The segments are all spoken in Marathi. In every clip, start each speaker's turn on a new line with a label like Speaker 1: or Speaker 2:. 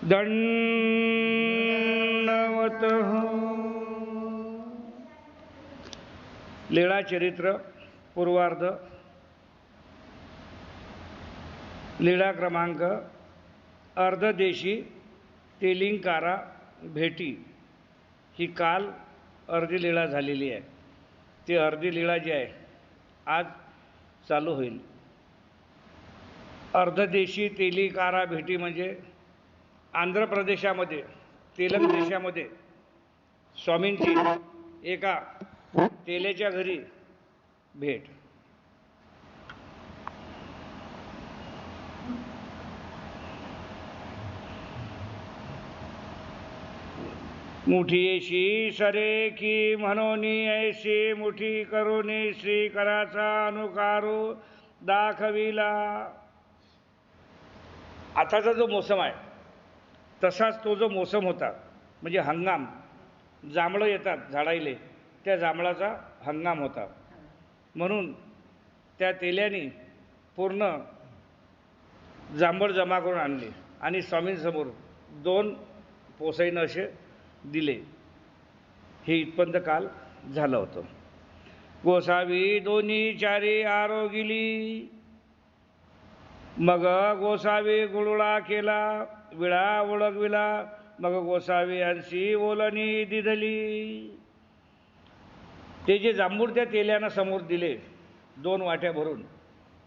Speaker 1: दंडवतः। लीळा चरित्र पूर्वार्ध, लीळा क्रमांक अर्धदेशी तेलिंकारा भेटी। ही काल अर्धी लीळा झालेली आहे। ती अर्धी लीळा जी आहे आज चालू होईल। अर्धदेशी तेलिंकारा भेटी म्हणजे आंध्र प्रदेशामध्ये, तेलंग देशामध्ये स्वामींची एका तेलेच्या घरी भेट। मुठीशी सरे की म्हणोनी ऐशी, मुठी करुनी श्रीकराचा अनुकारू दाखविला। आताचा जो मोसम आहे तसाच तो जो मोसम होता, म्हणजे हंगाम, जांभळं येतात झाडायले, त्या जांभळाचा हंगाम होता। म्हणून त्या तेल्याने पूर्ण जांभळ जमा करून आणले आणि स्वामींसमोर 2 पोसईनं असे दिले। हे इथपर्यंत काल झालं होतं। गोसावी दोन्ही चारी आरोगिली, मग गोसावी गुळुळा केला, विळा ओळखविला, मग गोसावी अंशी ओलनी दिधली। ते जे जांभूळ त्या तेल्यानं समोर दिले 2 वाट्या भरून,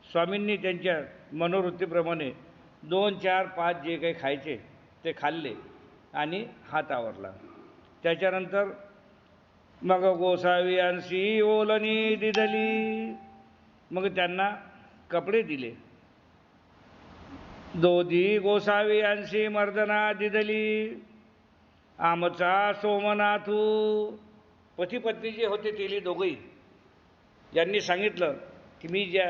Speaker 1: स्वामींनी त्यांच्या मनोवृत्तीप्रमाणे 2, 4, 5 जे काही खायचे ते खाल्ले आणि हात आवरला। त्याच्यानंतर मग गोसावी अंशी ओलनी दिधली, मग त्यांना कपडे दिले। दोधी गोसावी अंशी मर्दना दिधली, आमचा सोमनाथू। पती पत्नी जे होते तेली दोघंही, यांनी सांगितलं की मी ज्या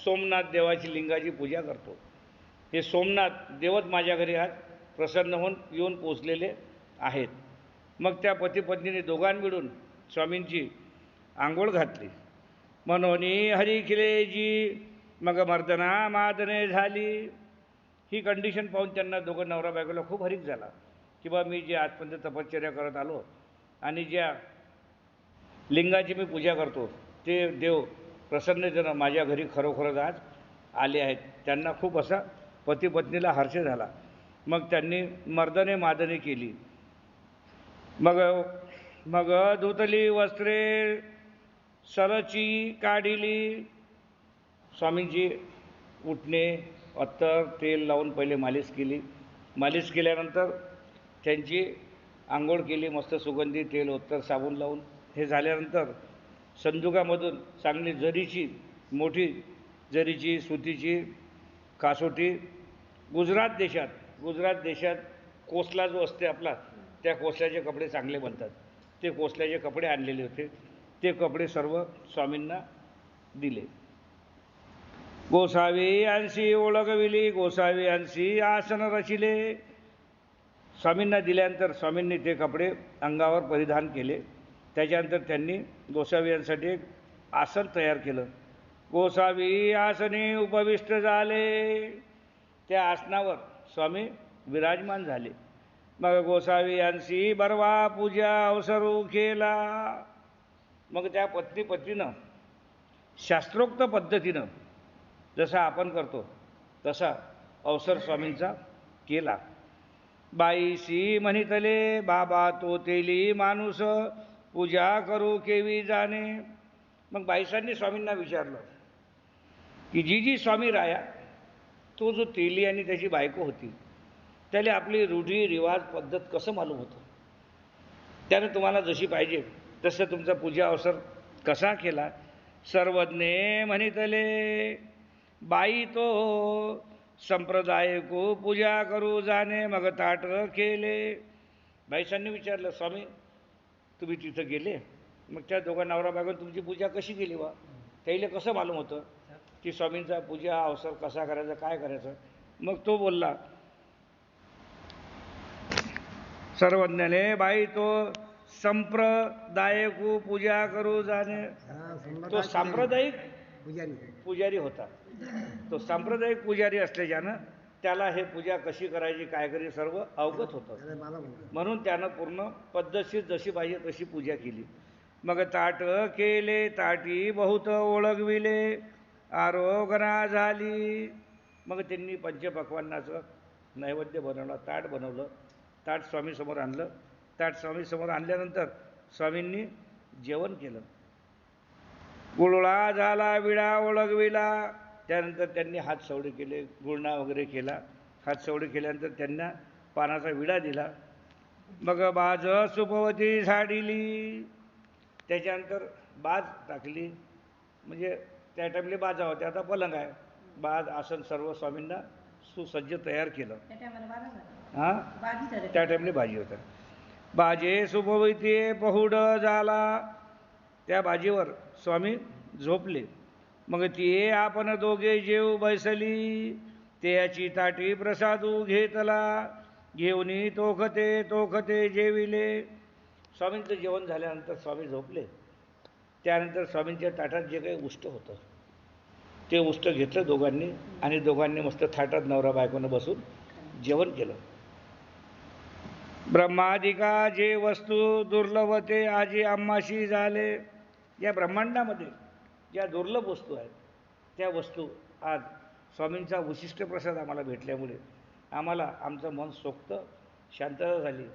Speaker 1: सोमनाथ देवाची लिंगाची पूजा करतो, हे सोमनाथ देवच माझ्या घरी आज प्रसन्न होऊन येऊन पोचलेले आहेत। मग त्या पती पत्नीने दोघांनी मिळून स्वामींची आंघोळ घातली। मनोनी हरी खिलेजी, मग मर्दना मादने झाली। ही कंडिशन पाहून त्यांना दोघं नवरा बायकोला खूप हरीक झाला की बा मी जे आजपर्यंत तपश्चर्या करत आलो आणि ज्या लिंगाची मी पूजा करतो ते देव प्रसन्नतेनं माझ्या घरी खरोखरच आज आले आहेत। त्यांना खूप असा पती पत्नीला हर्ष झाला। मग त्यांनी मर्दने मादने केली। मग धुतली वस्त्रे सरची काढिली। स्वामींची उठणे, अत्तर, तेल लावून पहिले मालिश केली। मालिश केल्यानंतर त्यांची आंघोळ केली, मस्त सुगंधी तेल, उत्तर, साबण लावून। हे झाल्यानंतर संदुकामधून चांगली जरीची, मोठी जरीची सुतीची कासोटी, गुजरात देशात कोसला जो असते आपला, त्या कोसल्याचे कपडे चांगले बनतात, ते कोसल्याचे कपडे आणलेले होते। ते कपडे सर्व स्वामींना दिले। गोसावी अंशी ओळखविली, गोसावी अंशी आसन रचिले। स्वामींना दिल्यानंतर स्वामींनी ते कपडे अंगावर परिधान केले। त्याच्यानंतर त्यांनी गोसावीयांसाठी एक आसन तयार केलं। गोसावी आसने उपविष्ट झाले, त्या आसनावर स्वामी विराजमान झाले। मग गोसावी अंशी बरवा पूजा अवसरू केला। मग त्या पत्नीनं शास्त्रोक्त पद्धतीनं जसा आपण करतो तसा अवसर स्वामींचा केला। बाईशी म्हणितले, बाबा तो तेली माणूस, पूजा करू केवी जाणे। मग बाईसांनी स्वामींना विचारलं की जी स्वामी राया, तो जो तेली आणि त्याची बायको होती, त्याला आपली रूढी रिवाज पद्धत कसं मालूम होतं? त्यानं तुम्हाला जशी पाहिजे तसं तुमचा पूजा अवसर कसा केला? सर्वज्ञे म्हणितले, बाई तो संप्रदाय को पूजा करू जाणे, मग ताट केले। बाईसांनी विचारलं, स्वामी तुम्ही तिथं गेले, मग त्या दोघं नवरा बायको तुमची पूजा कशी केली बा? त्याला कसं मालूम होतं की स्वामींचा पूजा अवसर कसा करायचा, काय करायचं? मग तो बोलला, सर्वज्ञने, बाई तो संप्रदाय को पूजा करू जाणे। तो सांप्रदायिक पुजारी होता। तो सांप्रदायिक पुजारी असल्याच्यानं त्याला हे पूजा कशी करायची काय करायची सर्व अवगत होतं, म्हणून त्यानं पूर्ण पद्धतशीर जशी पाहिजे तशी पूजा केली. मग ताट केले ताटी बहुत ओळखविले आरोगणा झाली. मग त्यांनी पंचपक्वान्नाचं नैवेद्य बनवलं, ताट बनवलं, ताट स्वामीसमोर आणलं. ताट स्वामीसमोर आणल्यानंतर स्वामींनी जेवण केलं. गुळळा झाला विडा ओळखविला. त्यानंतर त्यांनी हात सवडे केले, गुळणा वगैरे केला. हात सवडे केल्यानंतर त्यांना पानाचा विडा दिला. मग बाज सुपवती झाडिली. त्याच्यानंतर बाज टाकली, म्हणजे त्या टाईमला बाजा होत्या, आता पलंग आहे. बाज आसन सर्व स्वामींना सुसज्ज तयार केलं. हां, त्या टाईमला बाजी होत्या. बाजे सुपवती पहुड झाला. त्या बाजीवर स्वामी झोपले. मग ती आपण दोघे जेव बैसली. त्याची ताटी प्रसादू घेतला. घेऊनी तोखते तोखते जेविले. स्वामींचं जेवण झाल्यानंतर स्वामी झोपले. त्यानंतर स्वामींच्या ताटात जे काही उष्ट होतं ते उष्ट घेतलं दोघांनी, आणि दोघांनी मस्त थाटात नवरा बायकोनं बसून जेवण केलं. ब्रह्मादिका जे वस्तू दुर्लभ ते आजी आम्हाशी झाले. या ब्रह्मांडामध्ये ज्या दुर्लभ वस्तू आहेत त्या वस्तू आज स्वामींचा विशिष्ट प्रसाद आम्हाला भेटल्यामुळे आम्हाला आमचं मन सोक्त शांतता झाली.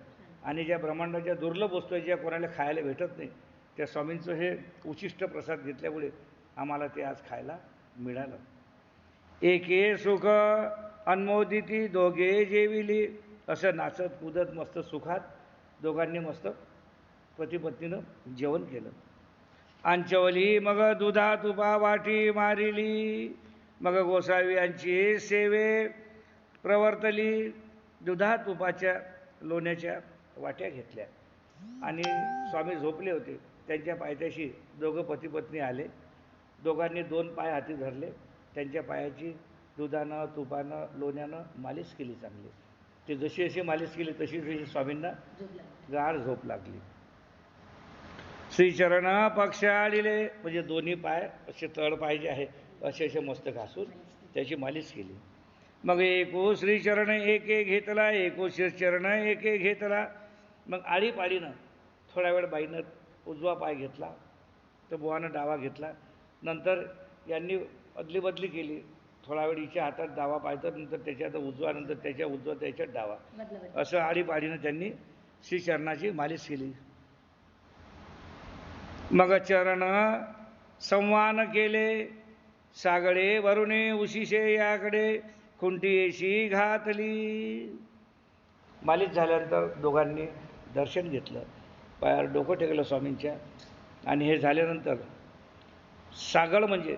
Speaker 1: आणि ज्या ब्रह्मांडाच्या दुर्लभ वस्तू आहेत ज्या कोणाला खायला भेटत नाही त्या स्वामींचं हे उशिष्ट प्रसाद घेतल्यामुळे आम्हाला ते आज खायला मिळालं. एके सुख अनमोदिती दोघे जेविली. असं नाचत कूदत मस्त सुखात दोघांनी मस्त पतीपत्नीनं जेवण केलं. अंचवली मग दुधा तुपा वाटी मारिली. मग गोसावी यांची सेवे प्रवर्तली. दुधा तुपाच्या लोण्याच्या वाट्या घेतल्या आणि स्वामी झोपले होते. त्यांच्या पायथ्याशी दोघं पतीपत्नी आले. दोघांनी 2 पाय हाती धरले. त्यांच्या पायाची दुधानं तुपानं लोण्यानं मालिश केली चांगली. ते जशी अशी मालिश केली तशी तशी स्वामींना गाढ झोप लागली. श्रीचरण पक्ष आडिले, म्हणजे दोन्ही पाय असे तळ पाय जे आहे असे असे मस्त घासून त्याची मालिश केली. मग एको श्रीचरण एक एक घेतला, एको श्रीचरण एक एक घेतला. मग आळीपाळीनं थोडा वेळ बाईनं उजवा पाय घेतला तर बुवानं डावा घेतला. नंतर यांनी अदली बदली केली. थोडा वेळ हिच्या हातात डावा पाय तर नंतर त्याच्यात उजवा, नंतर त्याच्या उजवा त्याच्यात डावा, असं आळीपाळीनं त्यांनी श्रीचरणाची मालिश केली. मग चरण संवान केले. सागळे वरुणे उशिषे याकडे खुंटीशी घातली. मालिश झाल्यानंतर दोघांनी दर्शन घेतलं, पायावर डोकं टेकलं स्वामींच्या. आणि हे झाल्यानंतर सागळ म्हणजे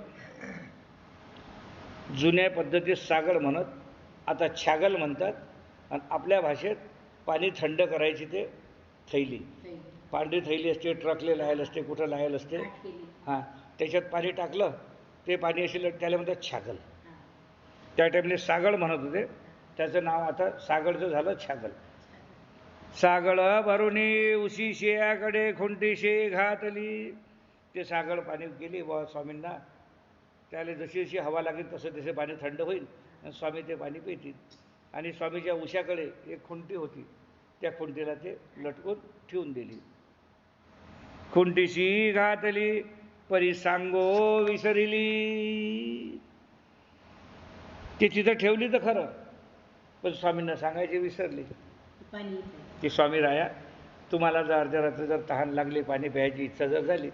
Speaker 1: जुन्या पद्धतीत सागळ म्हणत आता छागल म्हणतात. आणि आपल्या भाषेत पाणी थंड करायची ते थैली, पांढरी थैली असते, ट्रकले लायला असते, कुठं लायला असते. हां, त्याच्यात पाणी टाकलं ते पाणी असे त्याला म्हणतात छागल. त्या टाईमला सागळ म्हणत होते, त्याचं नाव आता सागळचं झालं छागल. सागळ भरुणी उशिषेयाकडे खुंटीशी घातली. ते सागळ पाणी गेली व स्वामींना त्याला जशी जशी हवा लागेल तसं तसे पाणी थंड होईल आणि स्वामी ते पाणी पितील. आणि स्वामीच्या उशाकडे एक खुंटी होती, त्या खुंटीला ते लटकून ठेवून दिली. खुंटीशी घातली परी सांगो विसरिली. ती तिथं ठेवली तर खरं, पण स्वामींना सांगायचे विसरले की स्वामी राया, तुम्हाला जर अर्ध्या रात्री जर तहान लागली, पाणी प्यायची इच्छा जर झाली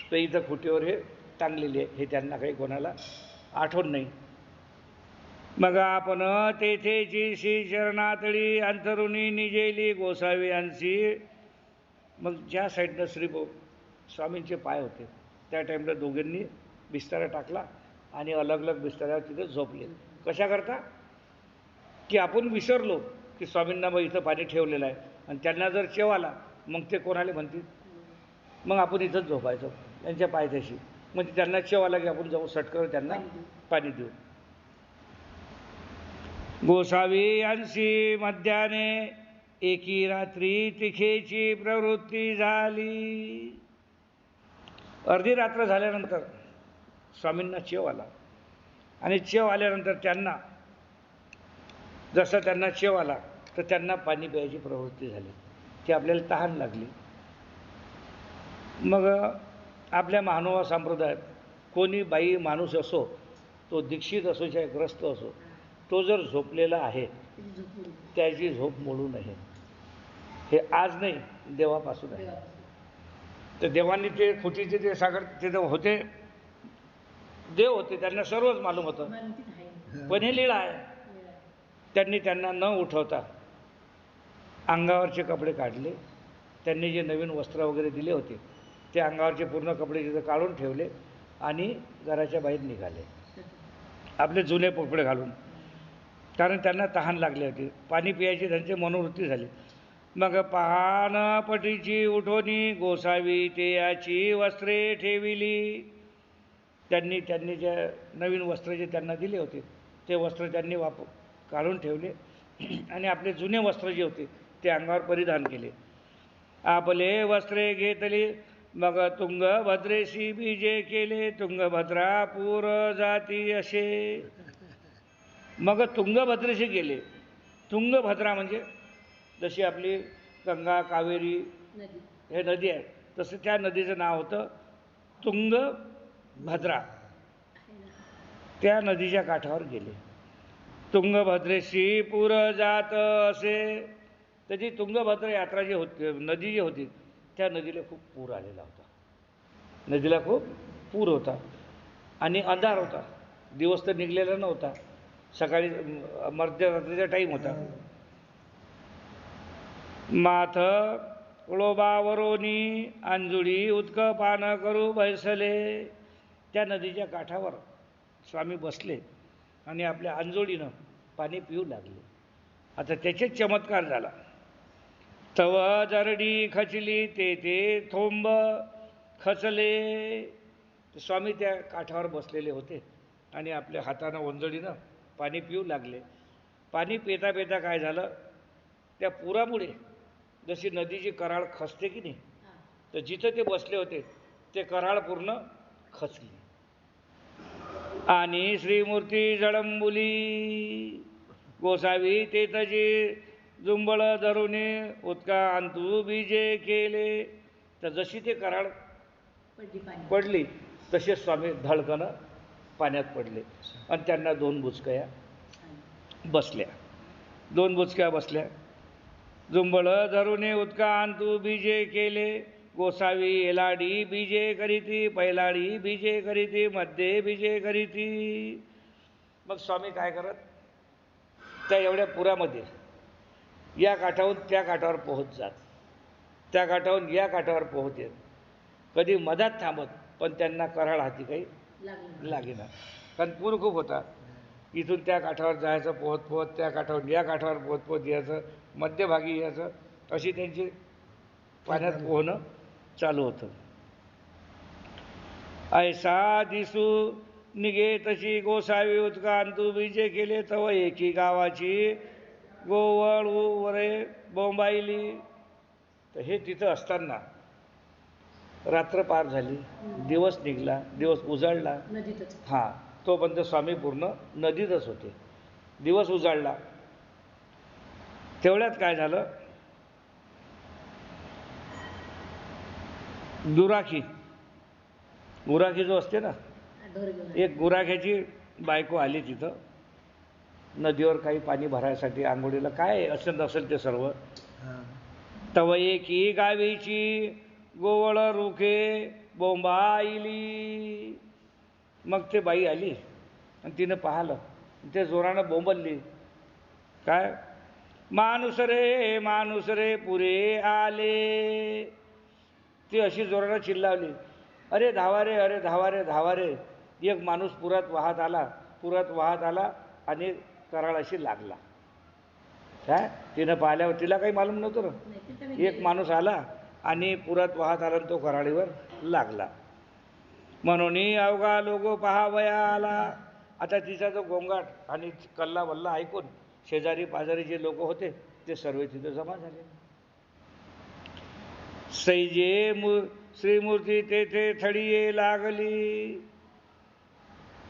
Speaker 1: तर इथं खुटीवर हे टांगलेली आहे. हे त्यांना काही कोणाला आठवण नाही. मग आपण तेथेची श्री चरणातळी अंतरुणी निजेली गोसावी यांची. मग ज्या साईडनं स्वामींचे पाय होते त्या टाईमला दोघांनी बिस्तारा टाकला आणि अलग अलग बिस्ताऱ्यावर तिथे झोपले. कशा करता की आपण विसरलो की स्वामींना मग इथं पाणी ठेवलेलं आहे आणि त्यांना जर चेव आला मग ते कोणाला म्हणतील, मग आपण इथंच झोपायचं त्यांच्या पायथ्याशी. म्हणजे त्यांना चेव आला की आपण जाऊ सटकर त्यांना पाणी देऊ. गोसावी यांची मध्याने एकी रात्री तिखेची प्रवृत्ती झाली. अर्धी रात्र झाल्यानंतर स्वामींना चेव आला आणि चेव आल्यानंतर त्यांना जसं त्यांना शेव आला तर त्यांना पाणी प्यायची प्रवृत्ती झाली, ती आपल्याला तहान लागली. मग आपल्या महानुभाव संप्रदायात कोणी बाई माणूस असो, तो दीक्षित असो चाहे ग्रस्त असो, तो जर झोपलेला आहे त्याची झोप मोडू नये. हे आज नाही, देवापासून आहे. तर देवांनी ते खुटीचे ते सागर ते होते, देव होते, त्यांना सर्वच मालूम होतं, पण हे लीळा आहे. त्यांनी त्यांना न उठवता अंगावरचे कपडे काढले. त्यांनी जे नवीन वस्त्र वगैरे दिले होते ते अंगावरचे पूर्ण कपडे तिथं काढून ठेवले आणि घराच्या बाहेर निघाले आपले जुने कपडे घालून, कारण त्यांना तहान लागली होती, पाणी पियाची त्यांची मनोवृत्ती झाली. मग पान पटीची उठवणी गोसावी ते याची वस्त्रे ठेविली. त्यांनी जे नवीन वस्त्र जे त्यांना दिले होते ते वस्त्र त्यांनी काढून ठेवले आणि आपले जुने वस्त्र जे होते ते अंगावर परिधान केले. आपले वस्त्रे घेतली मग तुंगभद्रेशी बीजे केले, तुंगभद्रा पूर जाती असे. मग तुंगभद्रेशी गेले. तुंगभद्रा म्हणजे जशी आपली गंगा कावेरी हे नदी आहे, तसं त्या नदीचं नाव होतं तुंगभद्रा. त्या नदीच्या काठावर गेले. तुंगभद्रेशी पूर जात असे. त्याची तुंगभद्रा यात्रा जी होती, नदी जी होती, त्या नदीला खूप पूर आलेला होता. नदीला खूप पूर होता आणि अंधार होता, दिवस तर निघलेला नव्हता, सकाळी मध्यरात्रीचा टाईम होता. माथ उळोबावरोनी अंजुळी उदक पान करू बैसले. त्या नदीच्या काठावर स्वामी बसले आणि आपल्या अंजोळीनं पाणी पिऊ लागले. आता त्याचेच चमत्कार झाला. तव जरडी खचली ते थोंब खचले. स्वामी त्या काठावर बसलेले होते आणि आपल्या हातानं ओंजळीनं पाणी पिऊ लागले. पाणी पिता पिता काय झालं, त्या पुरामुळे जशी नदीची कराळ खचते की नाही, तर जिथं ते बसले होते ते कराळ पूर्ण खचली आणि श्रीमूर्ती जळंबुली. गोसावी ते तजी जुंबळ धरुणे उदका अंतू बीजे केले. तर जशी ते कराळ पडली तसे स्वामी धडकनं पाण्यात पडले आणि त्यांना 2 बुचकया बसल्या. 2 बुचक्या बसल्या. जुंबळ धरुणे उदका अंतू बीजे केले. गोसावी एलाडी बीजे करीती, पैलाडी बीजे करीती, मध्ये बीजे करीती. मग स्वामी काय करत, त्या एवढ्या पुरामध्ये या काठावरून त्या काठावर पोहोच जात, त्या काठावरून या काठावर पोहोच येत, कधी मधात थांबत, पण त्यांना कराळ हाती काही लागेना, कारण पूर खूप होता. इथून त्या काठावर जायचं पोहत पोहत, त्या काठावर या काठावर पोहत पोहत यायचं, मध्यभागी यायचं, अशी त्यांची पाण्यात पोहणं चालू होतं. ऐसा दिसू निघे तशी गोसावी उदका अंतू बीजे केले. तव एकी गावाची गोवळ वरे बोंबाईली. तर हे तिथं असताना रात्र पार झाली, दिवस निघला, दिवस उजाडला. हां, तोपर्यंत स्वामी पूर्ण नदीतच होते. दिवस उजाडला, तेवढ्यात काय झालं, गुराखी जो असते ना, एक गुराख्याची बायको आली तिथं नदीवर काही पाणी भरायसाठी, आंघोळीला काय असं नसेल ते सर्व. तव एकी गावीची गोवळ रुखे बोंबाईली. मग ते बाई आली आणि तिनं पाहिलं, ते जोरानं बोंबलली, काय माणूस रे पुरे आले. ती अशी जोरानं चिल्लावली, अरे धावा रे, अरे धावा रे, धावा रे. एक माणूस पुरात वाहत आला आणि कराळाशी लागला. काय तिनं पाहिल्यावर तिला काही मालूम नव्हतं ना, एक माणूस आला आणि पुरात वाहत आला आणि तो कराळीवर लागला. म्हणून अवघा लोगो पहावया आला. आता तिचा जो गोंगाट आणि कल्ला वल्ला ऐकून शेजारी पाजारी जे लोक होते ते सर्व तिथे जमा झाले. सैजे श्रीमूर्ती तेथे थडिये लागली.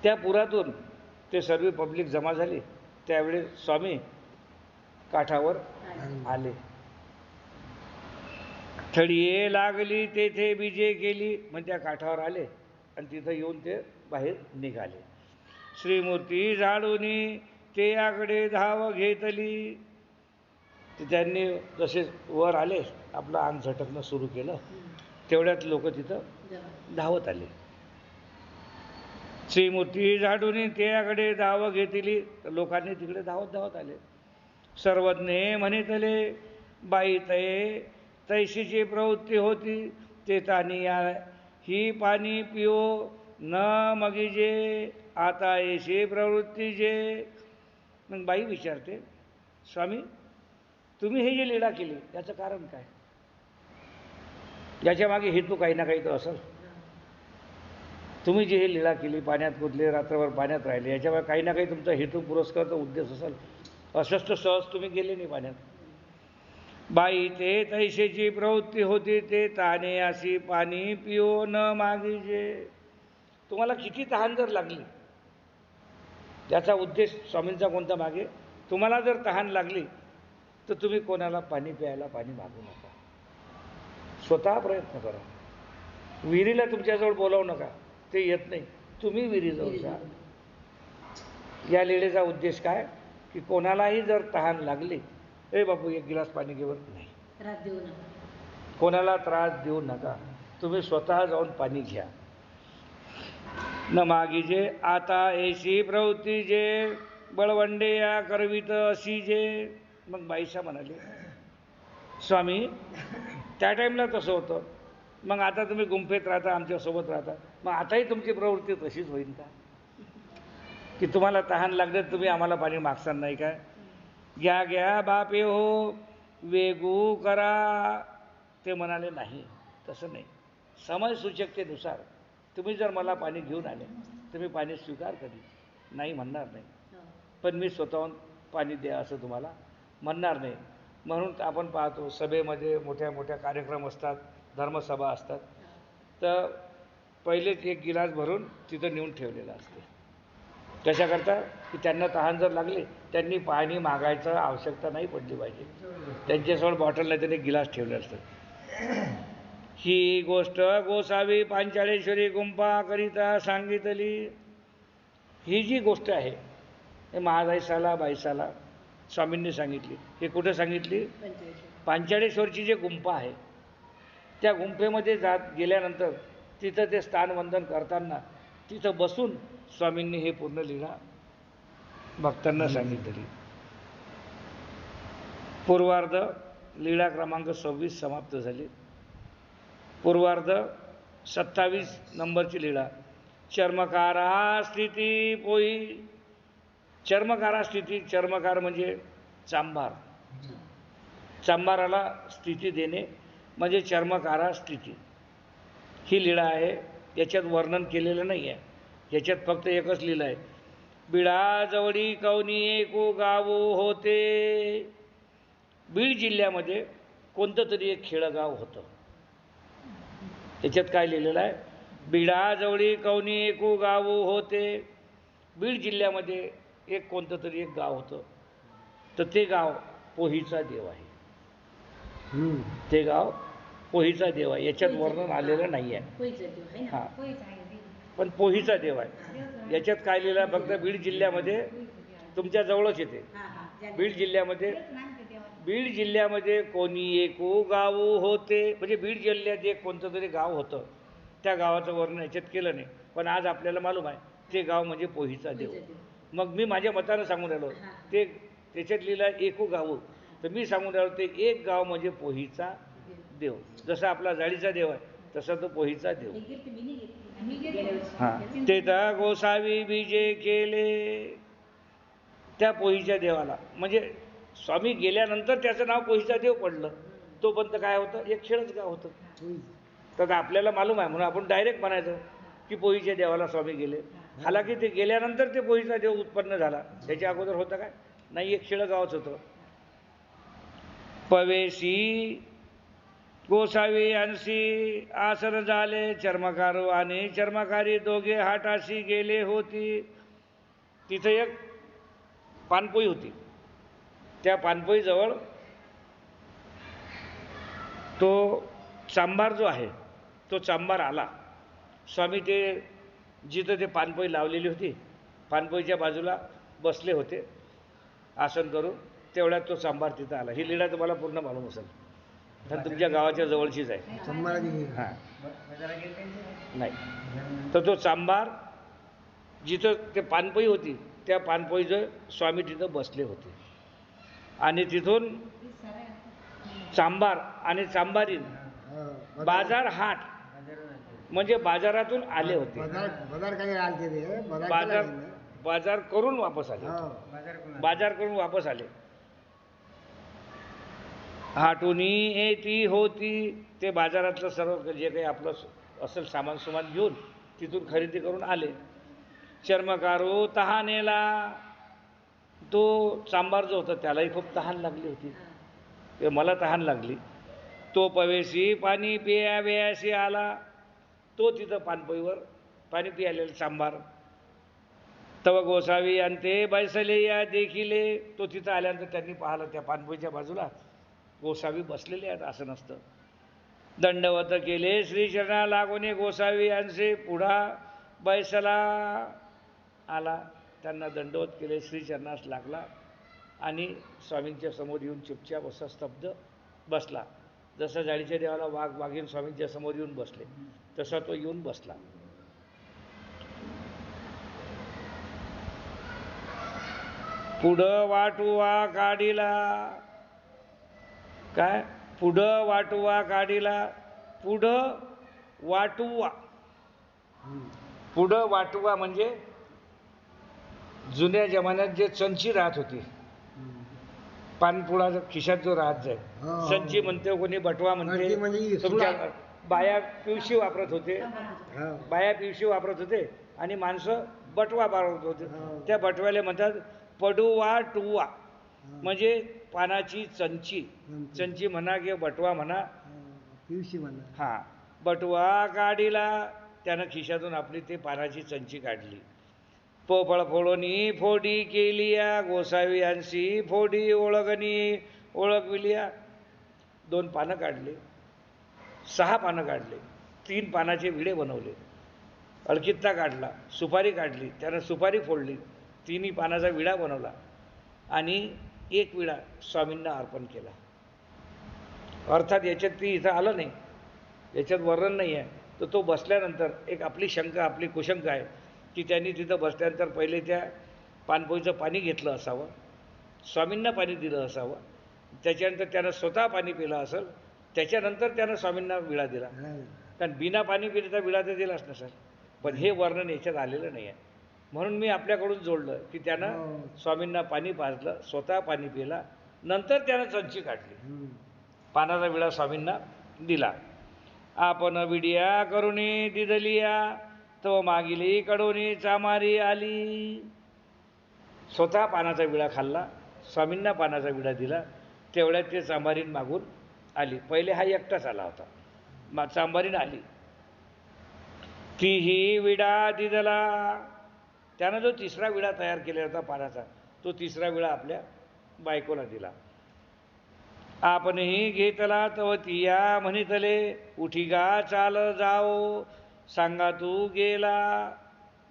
Speaker 1: त्या पुरातून ते सर्व पब्लिक जमा झाली. त्यावेळी स्वामी काठावर आले. थळीये लागली तेथे बीजे केली, म्हणजे त्या काठावर आले आणि तिथं येऊन ते बाहेर निघाले. श्रीमूर्ती झाडूनी ते याकडे धाव घेतली. तर त्यांनी जसे वर आले आपलं अंग झटकणं सुरू केलं, तेवढ्यात लोक तिथं धावत आले. श्रीमूर्ती झाडूनी ते याकडे धाव घेतली, तर लोकांनी तिकडे धावत धावत आले. सर्वज्ञ म्हणितले बाई तये तैशीची प्रवृत्ती होती, ते तानी या ही पाणी पिओ न मगिजे आता ऐशी प्रवृत्ती जे. मग बाई विचारते, स्वामी तुम्ही हे जे लीला केली याचं कारण काय? याच्या मागे हेतू काही ना काही तर असेल. तुम्ही जी हे लीला केली, पाण्यात कुदले, रात्रभर पाण्यात राहिले, याच्यावर काही ना काही तुमचा हेतू पुरस्कराचा उद्देश असेल. असंच तर सहज तुम्ही गेले नाही पाण्यात. बाई ते तैशेची प्रवृत्ती होती, ते ताने अशी पाणी पिओ न मागीजे. तुम्हाला किती तहान जर लागली, याचा उद्देश स्वामींचा कोणता मागे? तुम्हाला जर तहान लागली तर तुम्ही कोणाला पाणी प्यायला पाणी मागू नका, स्वतः प्रयत्न करा. विहिरीला तुमच्याजवळ बोलावू नका, ते येत नाही, तुम्ही विहिरीजवळ जा. या लीळेचा उद्देश काय की कोणालाही जर तहान लागली, ए बापू एक गिलास पाणी घेऊन नाही,
Speaker 2: त्रास देऊ नका,
Speaker 1: कोणाला त्रास देऊ नका, तुम्ही स्वतः जाऊन पाणी घ्या. न मागीजे आता ऐशी प्रवृत्ती जे बळवंडे या करवित अशी जे. मग बाईशा म्हणाले, स्वामी त्या टाईमला तसं होतं, मग आता तुम्ही गुंफेत राहता, आमच्यासोबत राहता, मग आताही तुमची प्रवृत्ती तशीच होईल का की तुम्हाला तहान लागले तुम्ही आम्हाला पाणी मागसान नाही काय? घ्या घ्या बापे हो वेगू करा. ते म्हणाले नाही, तसं नाही. समयसूचकतेनुसार तुम्ही जर मला पाणी घेऊन आले तर मी पाणी स्वीकार करीन, नाही म्हणणार नाही, पण मी स्वतःहून पाणी द्या असं तुम्हाला म्हणणार नाही. म्हणून आपण पाहतो सभेमध्ये मोठ्या मोठ्या कार्यक्रम असतात, धर्मसभा असतात, तर पहिलेच एक गिलास भरून तिथं नेऊन ठेवलेलं असते. कशाकरता की त्यांना तहान जर लागली, त्यांनी पाणी मागायचं आवश्यकता नाही पडली पाहिजे, त्यांच्याजवळ बॉटल नाही तर एक गिलास ठेवले असतं. ही गोष्ट गोसावी पांचाळेश्वरी गुंफा करिता सांगितली. ही जी गोष्ट आहे हे महादाईसाला बाईसाला स्वामींनी सांगितली. हे कुठं सांगितली? पांचाळेश्वरची जी गुंफा आहे त्या गुंफेमध्ये जात गेल्यानंतर तिथं ते स्थानवंदन करताना तिथं बसून स्वामींनी हे पूर्ण लीला भक्तांना सांगितली. पूर्वार्ध लीला क्रमांक 26 समाप्त झाली. पूर्वार्ध 27 नंबरची लीळा. चर्मकारा स्थिती पोई. चर्मकारा स्थिती, चर्मकार म्हणजे चांभार, चांभाराला स्थिती देणे म्हणजे चर्मकारा स्थिती. ही लीळा आहे, याच्यात वर्णन केलेलं नाही आहे, याच्यात फक्त एकच लीला आहे. बिळाजवळी कवनी एको गाव होते. बीड जिल्ह्यामध्ये कोणतं तरी एक खेडगाव होतं. याच्यात काय लिहिलेलं आहे? बिळाजवळी कवनी एको गाव होते. बीड जिल्ह्यामध्ये एक कोणतं तरी एक गाव होतं, तर ते गाव पोहीचा देव आहे. ते गाव पोहीचा देव आहे. याच्यात वर्णन आलेलं नाही आहे. हां, पण पोहीचा देव आहे. याच्यात काय लिहिलं आहे? फक्त बीड जिल्ह्यामध्ये तुमच्या जवळच येते. बीड जिल्ह्यामध्ये कोणी एको गाव होते, म्हणजे बीड जिल्ह्यात एक कोणतं तरी गाव होतं, त्या गावाचं वर्णन याच्यात केलं नाही. पण आज आपल्याला मालूम आहे ते गाव म्हणजे पोहीचा देव. मग मी माझ्या मतानं सांगून राहिलो, ते त्याच्यात लिहिलं एको गाव, तर मी सांगून राहिलो ते एक गाव म्हणजे पोहीचा देव. जसा आपला जाळीचा देव आहे तसा तो पोहीचा देव. हां, ते तर गोसावी बीजे केले. त्या पोहीच्या देवाला म्हणजे स्वामी गेल्यानंतर त्याचं नाव पोहीचा देव पडलं. तोपर्यंत काय होतं? एक खेळच गाव होतं. तर आपल्याला मालूम आहे म्हणून आपण डायरेक्ट म्हणायचं की पोहीच्या देवाला स्वामी गेले. हालाकी ते गेल्यानंतर ते पोहीचा देव उत्पन्न झाला, त्याच्या अगोदर होतं काय? नाही, एक खेळगावच होतं. पवेशी गोसावी अंशी आसन झाले चर्मकारू आणि चर्मकारी दोघे हाटाशी गेले होती. तिथं एक पानपोई होती. त्या पानपोईजवळ तो चांभार जो आहे तो चांभार आला. स्वामी ते जिथं ते पानपोई लावलेली होती पानपोईच्या बाजूला बसले होते आसन करून, तेवढ्यात तो चांभार तिथं आला. ही लीला तुम्हाला पूर्ण मालूम असेल, कारण तुमच्या गावाच्या जवळचीच आहे. हां नाही, तर तो चांभार जिथं ते पानपोई होती त्या पानपोईचं स्वामी तिथं बसले होते आणि तिथून चांभार आणि चांभारीन बाजार हाट म्हणजे बाजारातून आले होते. बाजार करून वापस आले. बाजार करून वापस आले. हाटुनी येती होती, ते बाजारातलं सर्व जे काही आपलं असेल सामान सुमान घेऊन तिथून खरेदी करून आले. चर्मकारो तहानेला, तो चांभार जो होता त्यालाही खूप तहान लागली होती. ते मला तहान लागली. तो पवेशी पाणी पियाव्याशी आला. तो तिथं पानपोईवर पाणी पियालेला चांभार. तव गोसावी अंते बैसले या देखिले, तो तिथं आल्यानंतर त्यांनी पाहिलं त्या पानपोईच्या बाजूला गोसावी बसलेले आहेत. असं नसतं. दंडवत केले श्रीचरणा लागोने गोसावी यांचे पुढा बैसला आला. त्यांना दंडवत केले, श्रीचरणास लागला आणि स्वामींच्या समोर येऊन चुपचाप असा स्तब्ध बसला. जसं जाळीच्या देवाला वाघीण स्वामींच्या समोर येऊन बसले तसा तो येऊन बसला. पुढं वाटुवा काढीला, काय पुढं वाटुवा काढीला, पुढं वाटुवा, पुढं वाटुवा म्हणजे जुन्या जमान्यात जे चंची राहत होती, पानपुडा खिशात जो राहत जाय, संची म्हणते, कोणी बटवा म्हणते. तुमच्या बाया पिवशी वापरत होते, बाया पिवशी वापरत होते आणि माणसं बटवा वापरत होते. त्या बटव्याला म्हणतात पडुवा टुवा, म्हणजे पानाची चंची. चंची म्हणा किंवा बटवा म्हणा, पिवशी म्हणा. हां, बटवा काढीला, त्यानं खिशातून आपली ते पानाची चंची काढली. पोपळ फोडोनी फोडी केलिया, गोसावी यांशी फोडी ओळखणी ओळखविलिया. 2 पानं काढले, 6 पानं काढले, 3 पानाचे विडे बनवले, अळकित्ता काढला, सुपारी काढली, त्यानं सुपारी फोडली, 3 पानाचा विडा बनवला आणि 1 विडा स्वामींना अर्पण केला. अर्थात याच्यात ती इथं आलं नाही, याच्यात वर्णन नाही आहे. तर तो बसल्यानंतर एक आपली शंका, आपली कुशंका आहे की त्यांनी तिथं बसल्यानंतर पहिले त्या पानपोईचं पाणी घेतलं असावं, स्वामींना पाणी दिलं असावं, त्याच्यानंतर त्यानं स्वतः पाणी पिलं असेल, त्याच्यानंतर त्यानं स्वामींना विडा दिला. कारण बिना पाणी पिण्याचा विडा तर दिलाच नसेल. पण हे वर्णन याच्यात आलेलं नाही आहे. म्हणून मी आपल्याकडून जोडलं की त्यानं स्वामींना पाणी पाजलं, स्वतः पाणी पिला, नंतर त्यानं चंची काढली, पानाचा विडा स्वामींना दिला. आपण विडिया करुणी दिदलिया, तो मागिली कडोनी चामारी आली. स्वतः पानाचा विडा खाल्ला, स्वामींना पानाचा विडा दिला, तेवढ्यात ते चांभारीन मागून आली. पहिले हा एकटाच आला होता, चांभारीन आली. तीही विडा दिदला, त्यानं जो 3रा विडा तयार केलेला होता पानाचा, तो 3रा विडा आपल्या बायकोला दिला. आपणही घेतला तव तिया म्हणितले, उठी गा चाल जाओ, सांगा तू गेला.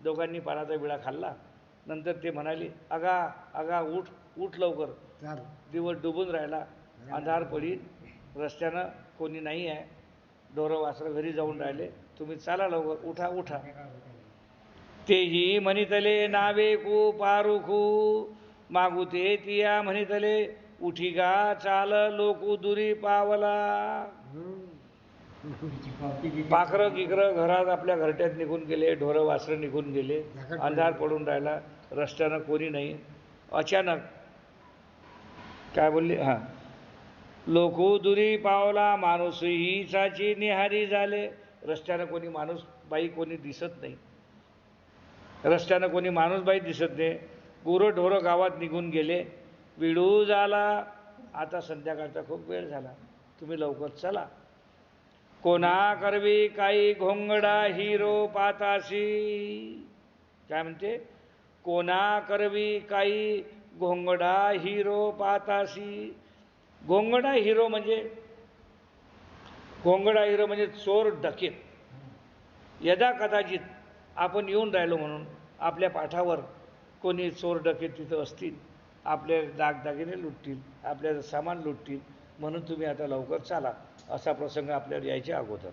Speaker 1: दोघांनी पानाचा विडा खाल्ला. नंतर ते म्हणाले, अगा अगा उठ उठ लवकर, दिवस डुबून राहिला, अंधार पडील, रस्त्यानं कोणी नाही आहे, ढोरं वासरं घरी जाऊन राहिले, तुम्ही चाला लवकर, उठा उठा. तेही म्हणितले नावे कू पारुखू, मागुते तिया म्हणितले, उठी गा चाल लोकू दुरी पावला. पाखरं गिकरं घरात आपल्या घरट्यात निघून गेले, ढोरं वासरं निघून गेले, अंधार पडून राहिला, रस्त्यानं कोणी नाही. अचानक काय बोलले, हां, लोकू दुरी पावला, माणूसही चाची निहारी झाले. रस्त्यानं कोणी माणूस बाई कोणी दिसत नाही, रस्त्यानं कोणी माणूस बाई दिसत नाही. गुरं ढोरं गावात निघून गेले. विडू झाला, आता संध्याकाळचा खूप वेळ झाला, तुम्ही लवकर चला. कोणा करवी काही घोंगडा हिरो पाताशी, काय म्हणते, कोणा करवी काही घोंगडा हिरो पातासी. घोंगडा हिरो म्हणजे चोर डकेत. यदा कदाचित आपण येऊन राहिलो म्हणून आपल्या पाठावर कोणी चोर डकेत तिथं असतील, आपले दागदागिने लुटतील, आपल्या सामान लुटतील, म्हणून तुम्ही आता लवकर चाला, असा प्रसंग आपल्याला यायच्या अगोदर.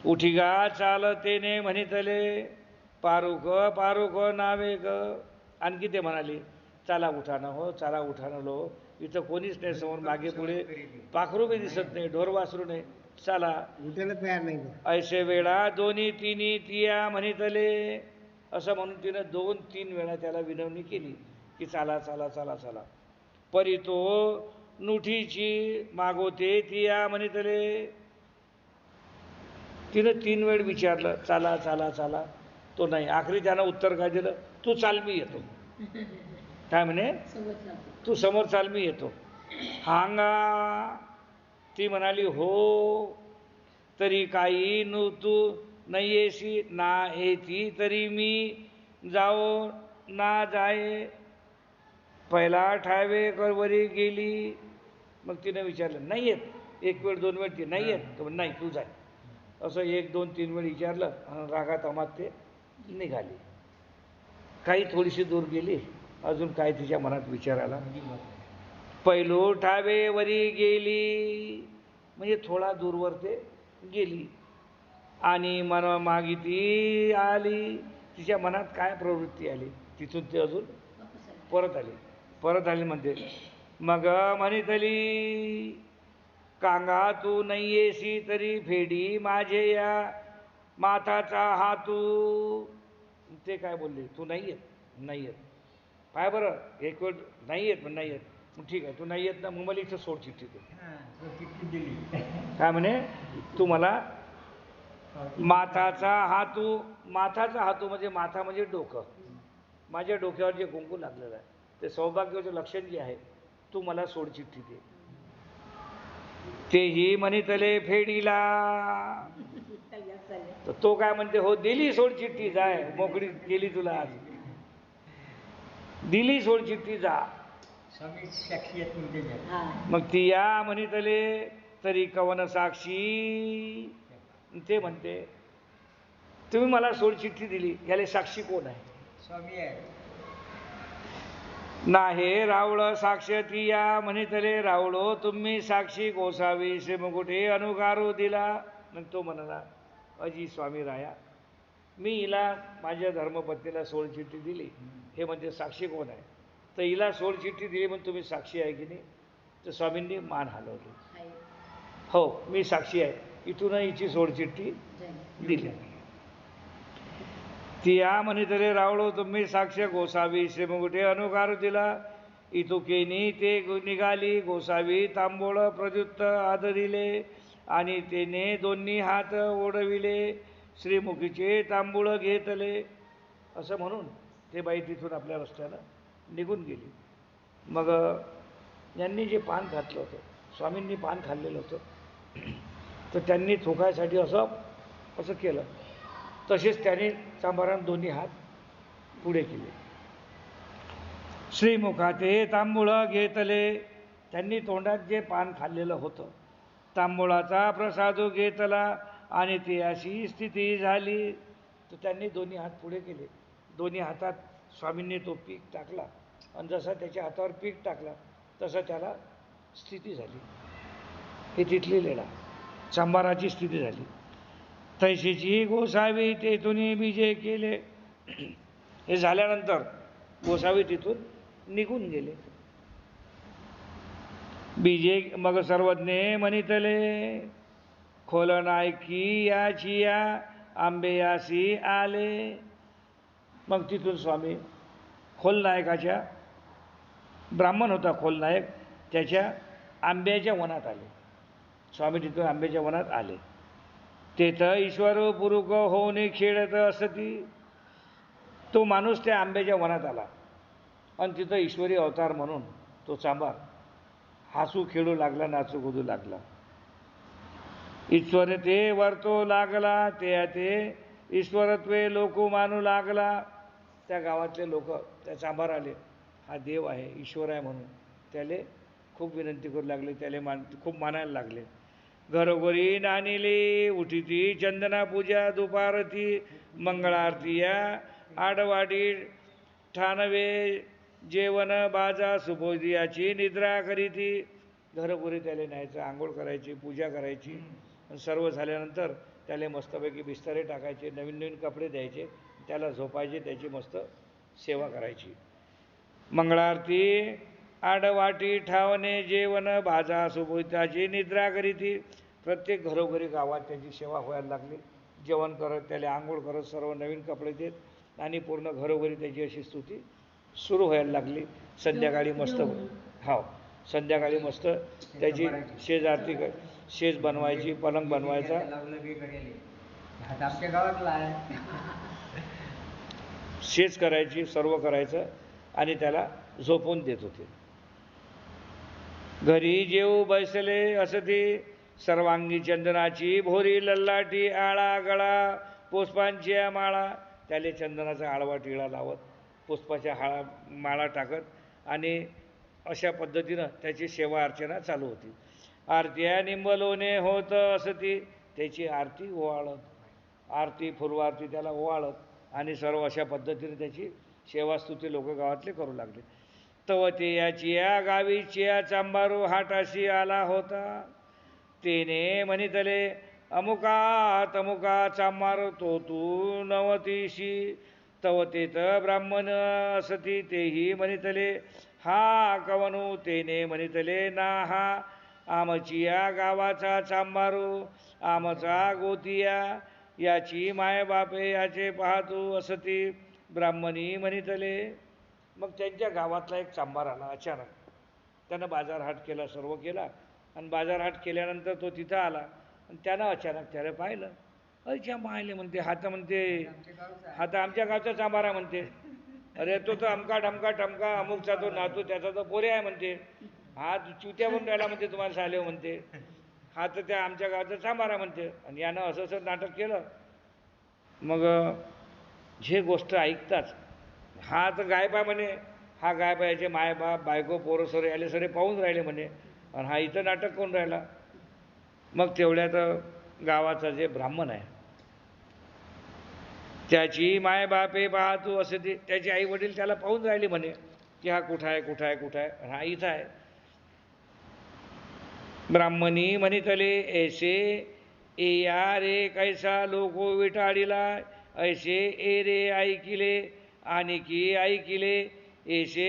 Speaker 1: उठिगा चालतेने म्हणितले पारुक पारुक नावे ग. आणखी ते म्हणाले, चला उठाणं हो, चला उठाणं लो, इथं कोणीच नाही समोर, मागे पुढे पाखरू बी दिसत नाही, ढोर वासरू नाही, चला. तयार नाही. ऐसे वेळा दोन्ही तिन्ही तिया म्हणितले. असं म्हणून तिनं 2-3 वेळा त्याला विनवणी केली की चला चला चला चला. परी तो नुठीची मागोते तिया म्हणितले. तिनं 3 वेळ विचारलं, चला चला चला, तो नाही. आखरी त्यानं उत्तर काय दिलं, तू चाल मी येतो. काय म्हणे, तू समोर चाल मी येतो. हांगा. ती म्हणाली हो, तरी काही तू नाही येशी ना, येती तरी मी जाओ ना जाये. पहिला ठावे करवरी गेली. मग तिने विचारलं, नाही येत. 1 वेळ 2 वेळ ती नाही येत, तर नाही तू जाय. असं 1 2 3 वेळ विचारलं आणि रागात अमात ते निघाली. काही थोडीशी दूर गेली, अजून काय तिच्या मनात विचार आला. पहिलो ठावेवरी गेली म्हणजे थोडा दूरवर ते गेली आणि मागिती आली. तिच्या मनात काय प्रवृत्ती आली, तिथून ते अजून परत आली म्हणते. मग म्हणितली, कांगा तू नाही येशी तरी फेडी माझे या माथाचा हातू. ते काय बोलले, तू नाही येत. पाय बरं, 1 वेळ नाही येत पण नाही येत. मग ठीक आहे, तू नाही येत ना, मग मला इथं सोड चिठ्ठी दिली. काय म्हणे, तू मला माथाचा हातू. माथाचा हातू म्हणजे माथा म्हणजे डोकं. माझ्या डोक्यावर जे कुंकू लागलेलं आहे ते सौभाग्याचं लक्षण जे आहे, तू मला सोड चिठ्ठी दे. तेही म्हणितले फेडीला. तर तो काय म्हणते, हो दिली सोड चिठ्ठी, जाय मोकळी केली तुला आज, दिली सोड चिठ्ठी, जा. मग ती या म्हणितले तरी कवन साक्षी. ते म्हणते, तुम्ही मला सोड चिठ्ठी दिली, याला साक्षी कोण आहे? स्वामी आहे. नाहे रावळ साक्ष तिया म्हणितले, रावळो तुम्ही साक्षी गोसावी से मुकुटे अनुगारू दिला. मग तो म्हणाला, अजी स्वामी राया, मी हिला माझ्या धर्मपत्नीला सोड चिठ्ठी दिली, हे म्हणजे साक्षी कोण आहे? तर हिला सोड चिठ्ठी दिली म्हणून तुम्ही साक्षी आहे की नाही? तर स्वामींनी मान हलवली, हो मी साक्षी आहे, इथून हिची सोड चिठ्ठी दिली. तिया म्हणितले, रावळो तुम्ही साक्ष गोसावी से मुकुटे अनुगारू दिला. इतुकेनी ते निघाली गोसावी तांबोळ प्रद्युत्त आदरिले आणि तेने दोन्ही हात ओढविले श्रीमुखीचे तांबूळ घेतले. असं म्हणून ते बाई तिथून आपल्या रस्त्यानं निघून गेली. मग यांनी जे पान घातलं होतं, स्वामींनी पान खाल्लेलं होतं, तर त्यांनी थोकायसाठी असं केलं. तसेच त्याने चांभारानं दोन्ही हात पुढे केले. श्रीमुखाते तांबूळ घेतले. त्यांनी तोंडात जे पान खाल्लेलं होतं, तांबूळाचा प्रसाद घेतला आणि ती अशी स्थिती झाली. तर त्यांनी दोन्ही हात पुढे केले. दोन्ही हातात स्वामींनी तो पीक टाकला आणि जसा त्याच्या हातावर पीक टाकला तसं त्याला स्थिती झाली. हे तिथली लीला, चांभाराची स्थिती झाली. तैशीची गोसावी तेथून बीजे केले. हे झाल्यानंतर गोसावी तिथून निघून गेले. बीजे मग सर्वज्ञ म्हणितले, खोल नायकी याची या आंबेयासी आले. मग तिथून स्वामी खोलनायकाच्या, ब्राह्मण होता खोलनायक, त्याच्या आंब्याच्या वनात आले. स्वामी तिथून आंब्याच्या वनात आले. तेथं ईश्वर पुरुक होऊन खेळत असती. तो माणूस त्या आंब्याच्या वनात आला आणि तिथं ईश्वरी अवतार म्हणून तो चांभार हसू खेळू लागला, नाचू कुदू लागला. ईश्वर ते वर्तो लागला, ते ईश्वरत्वे लोक मानू लागला. त्या गावातले लोक त्या चांभार आले हा देव आहे, ईश्वर आहे म्हणून त्याले खूप विनंती करू लागले, त्याले खूप मानायला लागले. घरोघरी नानिले उठीती चंदना पूजा दुपारती मंगळारती या आडवाडी ठाणवे जेवण बाजा सुबोधियाची निद्रा करीती. घरोघरी त्याला न्यायचं, आंघोळ करायची, पूजा करायची. सर्व झाल्यानंतर त्याला मस्तपैकी बिस्तारे टाकायचे, नवीन नवीन कपडे द्यायचे, त्याला झोपायचे, त्याची मस्त सेवा करायची. मंगळारती आडवाटी ठावणे जेवण बाजा सुबोधियाची निद्रा करीती. प्रत्येक घरोघरी गावात त्याची सेवा व्हायला लागली. जेवण करत, त्याला आंघोळ करत, सर्व नवीन कपडे देत आणि पूर्ण घरोघरी त्याची अशी स्तुती सुरू व्हायला लागली. संध्याकाळी मस्त संध्याकाळी मस्त त्याची शेज आरती शेज बनवायची, पलंग बनवायचा, शेज करायची, सर्व करायचं आणि त्याला झोपून देत होते. घरी जेऊ बैसले असती सर्वांगी चंदनाची भोरी लल्लाटी आळा गळा पुष्पांच्या माळा. त्याले चंदनाचा आळवा टिळा लावत, पुष्पाच्या माळा टाकत आणि अशा पद्धतीनं त्याची सेवा अर्चना चालू होती. आरत्या निंबलोने होत असती, त्याची आरती ओवाळत, आरती पूर्वारती त्याला ओवाळत आणि सर्व अशा पद्धतीने त्याची सेवास्तुती लोक गावातले करू लागले. तव ते याची या गावीची चांबारू हाटाशी आला होता, तेने म्हणितले अमुका तमुका चांबार तो तू नवतीशी. तव तेत ब्राह्मण असती तेही म्हणितले हा कवनू, तेने म्हणितले ना हा आमचिया गावाचा चांबारू आमचा गोतिया. याची माय बापे याचे पाहतू असती ब्राह्मणी म्हणितले. मग त्यांच्या गावातला एक चांबार आला अचानक. त्यानं बाजारहाट केला, सर्व केला आणि बाजारहाट केल्यानंतर तो तिथं आला आणि त्यानं अचानक त्याला पाहिलं. अयच्या मायले म्हणते, हा तर म्हणते हा तर आमच्या गावचा चांबारा म्हणते. अरे तो तर अमका ढमका टमका अमुकचा तो नातू, त्याचा तो पोरे आहे म्हणते. हा चुत्या म्हणून राहिला म्हणते, तुम्हाला सालेव म्हणते. हा तर त्या आमच्या गावचा चांबारा म्हणते. आणि यानं असं असं नाटक केलं. मग हे गोष्ट ऐकताच हा तर गायब आहे म्हणे, हा गायब आहे, याचे मायबाप बायको पोरं सरे आले सरे पाहून राहिले म्हणे, आणि हा इथं नाटक करून राहिला. मग तेवढ्यात गावाचा जे ब्राह्मण आहे त्याची माय बापे पाहतो असे ते, त्याचे आई वडील त्याला पाहून राहिले म्हणे की हा कुठं आहे कुठं आहे कुठं आहे, हा इथं आहे. ब्राह्मणी म्हणितले ऐसे ए या रे कैसा लोको विटाळीला, ऐसे ए रे ऐकिले आणि की ऐकिले, ऐसे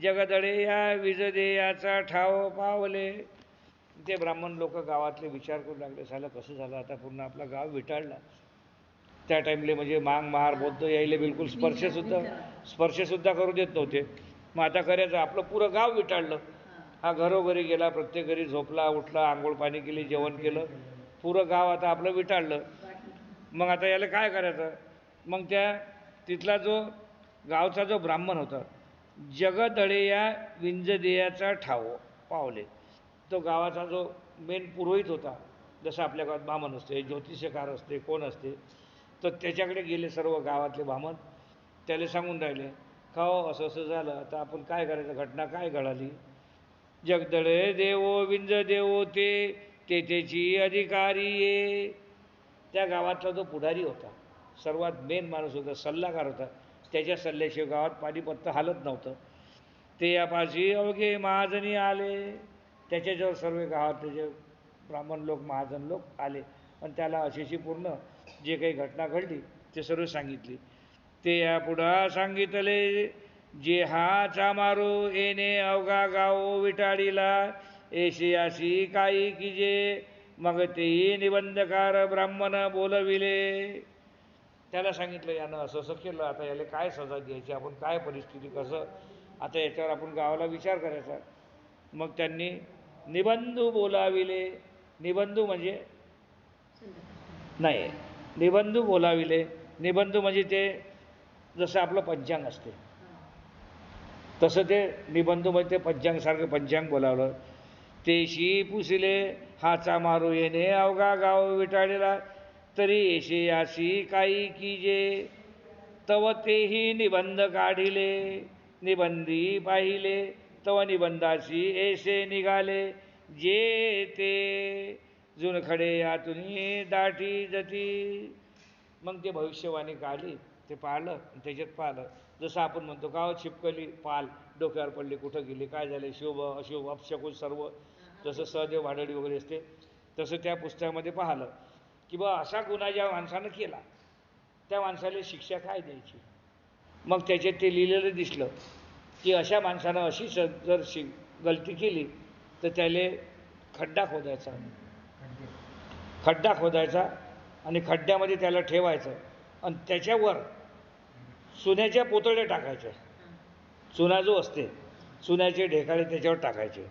Speaker 1: जगदळे या विजदे याचा ठाव पावले. ते ब्राह्मण लोक गावातले विचार करू लागले, झालं कसं झालं आता, पूर्ण आपला गाव विटाळला. त्या टाईमले म्हणजे मांग महार बौद्ध यायले बिलकुल स्पर्शसुद्धा करू देत नव्हते. मग आता करायचं, आपलं पुरं गाव विटाळलं. हा घरोघरी गेला, प्रत्येक घरी झोपला उठला, आंघोळ पाणी केली, जेवण केलं, पुरं गाव आता आपलं विटाळलं. मग आता याला काय करायचं. मग त्या तिथला जो गावचा जो ब्राह्मण होता, जगदळे या विंजदेयाचा ठाव पावले, तो गावाचा जो मेन पुरोहित होता, जसं आपल्या गावात ब्राह्मण असते, ज्योतिषकार असते, कोण असते, तर त्याच्याकडे गेले सर्व गावातले ब्राह्मण. त्याला सांगून राहिले का हो असं असं झालं, आता आपण काय करायचं, घटना काय घडाली. जगदळे देवो विंज देवो ते त्याची अधिकारी ये. त्या गावातला जो पुढारी होता, सर्वात मेन माणूस होता, सल्लागार होता, त्याच्या सल्ल्याशिवाय गावात पाणीपत्ता हालत नव्हतं. ते यापाशी अवघे महाजनी आले, त्याच्याजवळ सर्व गावातले जे ब्राह्मण लोक महाजन लोक आले आणि त्याला अशीशी पूर्ण जे काही घटना घडली ते सर्व सांगितली. ते या पुढं सांगितले जे हा चामारू येणे अवघा गाव विटाळीला, एशियाशी काही की जे मग तेही निबंधकार ब्राह्मण बोलविले. त्याला सांगितलं यानं असं असं केलं, आता याला काय सजा द्यायची, आपण काय परिस्थिती कसं, आता याच्यावर आपण गावाला विचार करायचा. मग त्यांनी निबंधू बोलाविले. निबंधू म्हणजे नाही, निबंधू बोलाविले. निबंधू म्हणजे ते जसं आपलं पंचांग असते तसं ते निबंधू म्हणजे ते पंचांगसारखं पंचांग बोलावलं. तेशी पुसिले हाचा मारू येणे अवघा गाव विटाळलेला, तरी येशे याशी काही की जे तव तेही निबंध काढिले. निबंधी पाहिले तव निबंधासी ऐसे निघाले जे ते जुनखडे यातुनी दाटी जती. मग ते भविष्यवाणी काढली, ते पाहिलं आणि त्याच्यात पाहिलं जसं आपण म्हणतो का छिपकली पाल डोक्यावर पडली, कुठं गेली, काय झाले, शुभ अशुभ अपशकुन सर्व, जसं सहदेव भाडळी वगैरे असते तसं त्या पुस्तकामध्ये पाहिलं की बा असा गुन्हा ज्या माणसानं केला त्या माणसाला शिक्षा काय द्यायची. मग त्याच्यात ते लिहिलेलं दिसलं की अशा माणसानं अशी जर गलती केली तर त्याला खड्डा खोदायचा आणि खड्ड्यामध्ये त्याला ठेवायचं आणि त्याच्यावर चुन्याच्या पोतळ्या टाकायच्या. चुना जो असते चुन्याचे ढेकाळे त्याच्यावर टाकायचे.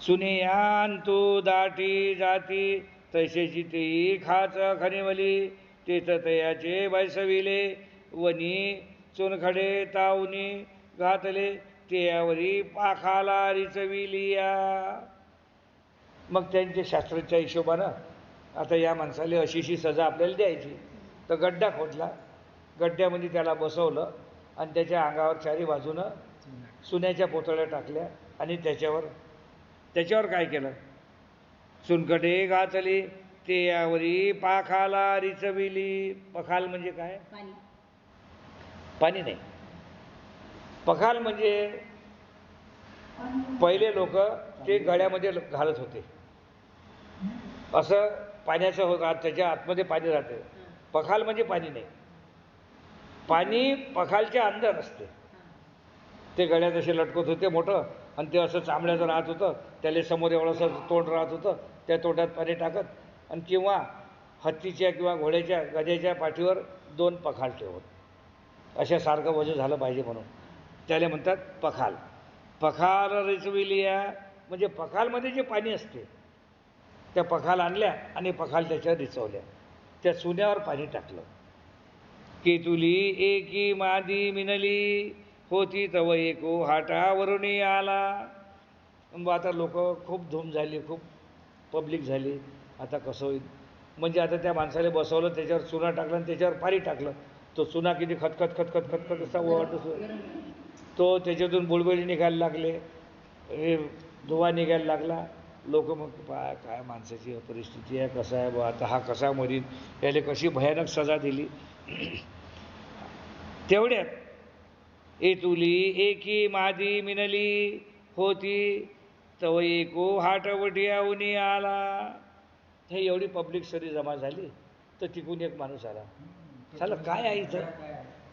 Speaker 1: चुनियान तू दाटी जाती तैसेची तेही खाच खनिवली तेच तयाचे बैसविले वनी चुनखडे तावनी घातले त्यावरी पाखाला रिचविलिया. मग त्यांच्या शास्त्राच्या हिशोबानं आता या माणसाला अशीशी सजा आपल्याला द्यायची. तर गड्डा खोदला, गड्ड्यामध्ये त्याला बसवलं आणि त्याच्या अंगावर चारी बाजूनं चुन्याच्या पोतळ्या टाकल्या आणि त्याच्यावर काय केलं, चुनखडे घातली ते यावरी पाखाला रिचविली. पखाल म्हणजे काय, पाणी नाही. पखाल म्हणजे पहिले लोक ते गळ्यामध्ये घालत होते, असं पाण्याचं होतं, त्याच्या आतमध्ये पाणी राहते. पखाल म्हणजे पाणी नाही, पाणी पखालच्या अंदर असते. ते गळ्यात असे लटकत होते मोठं आणि ते असं चांबड्याचं राहत होतं, त्याला समोर एवढंसं तोंड राहत होतं, त्या तोंडात पाणी टाकत आणि किंवा हत्तीच्या किंवा घोड्याच्या गध्याच्या पाठीवर 2 पखाल ठेवत, अशासारखं वजन झालं पाहिजे म्हणून त्याला म्हणतात पखाल. पखाल रिचविलिया म्हणजे पखालमध्ये जे पाणी असते त्या पखाल आणल्या आणि पखाल त्याच्यावर रिचवल्या, त्या चुन्यावर पाणी टाकलं. केतुली एकी मादी मिनली होती तव एको हाटावरुणी आला. आता लोक खूप धूम झाली, खूप पब्लिक झाली. आता कसं होईल, म्हणजे आता त्या माणसाला बसवलं, त्याच्यावर चुना टाकला आणि त्याच्यावर पाणी टाकलं. तो चुना किती खतखत खतखत खतखत असा वाटत तो त्याच्यातून बुळबुळी निघायला लागले, हे धुवा निघायला लागला. लोक मग काय माणसाची परिस्थिती आहे, कसं आहे बा आता, हा कसा मरीन, याला कशी भयानक सजा दिली. तेवढ्यात एतुली एकी मादी मिनली होती तव एको हाटवटी उनी आला. हे एवढी पब्लिक सरी जमा झाली तर तिकून एक माणूस आला. झालं काय आहे इथं,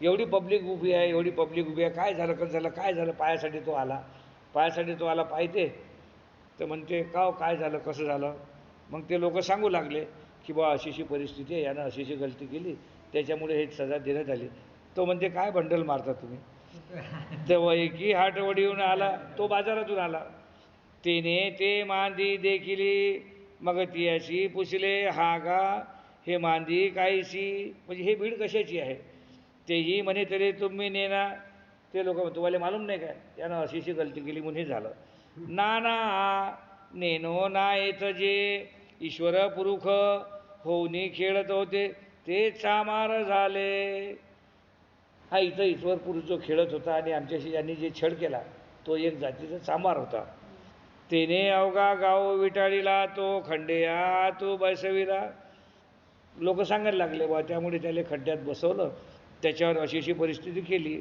Speaker 1: एवढी पब्लिक उभी आहे, एवढी पब्लिक उभी आहे, काय झालं कसं झालं, काय झालं. पायासाठी तो आला पाहिजे तर म्हणते का काय झालं कसं झालं. मग ते लोक सांगू लागले की बा अशीशी परिस्थिती आहे, यानं अशीशी गलती केली त्याच्यामुळे हे सजा देण्यात आली. तो म्हणते काय बंडल मारता तुम्ही. तेव्हा एकी हाटवडी येऊन आला, तो बाजारातून आला. तिने ते मांदी देखिली मग ती अशी पुसले हा गा हे मांदी काहीशी, म्हणजे हे भीड कशाची आहे. तेही म्हणे तरी तुम्ही नेना. ते लोक तुम्हाला मालूम नाही काय यानं अशीशी गलती केली म्हणून हे झालं. नाना नेनो ना येत जे ईश्वर पुरुष होऊनी खेळत होते ते चामार झाले. हा इथं ईश्वर पुरुष जो खेळत होता आणि आमच्याशी यांनी जे छळ केला तो एक जातीचा चामार होता. तेने अवघा गाव विटाळीला तो खंडेया तो बसविला. लोक सांगायला लागले बा त्यामुळे त्याला खड्ड्यात बसवलं, त्याच्यावर अशीशी परिस्थिती केली.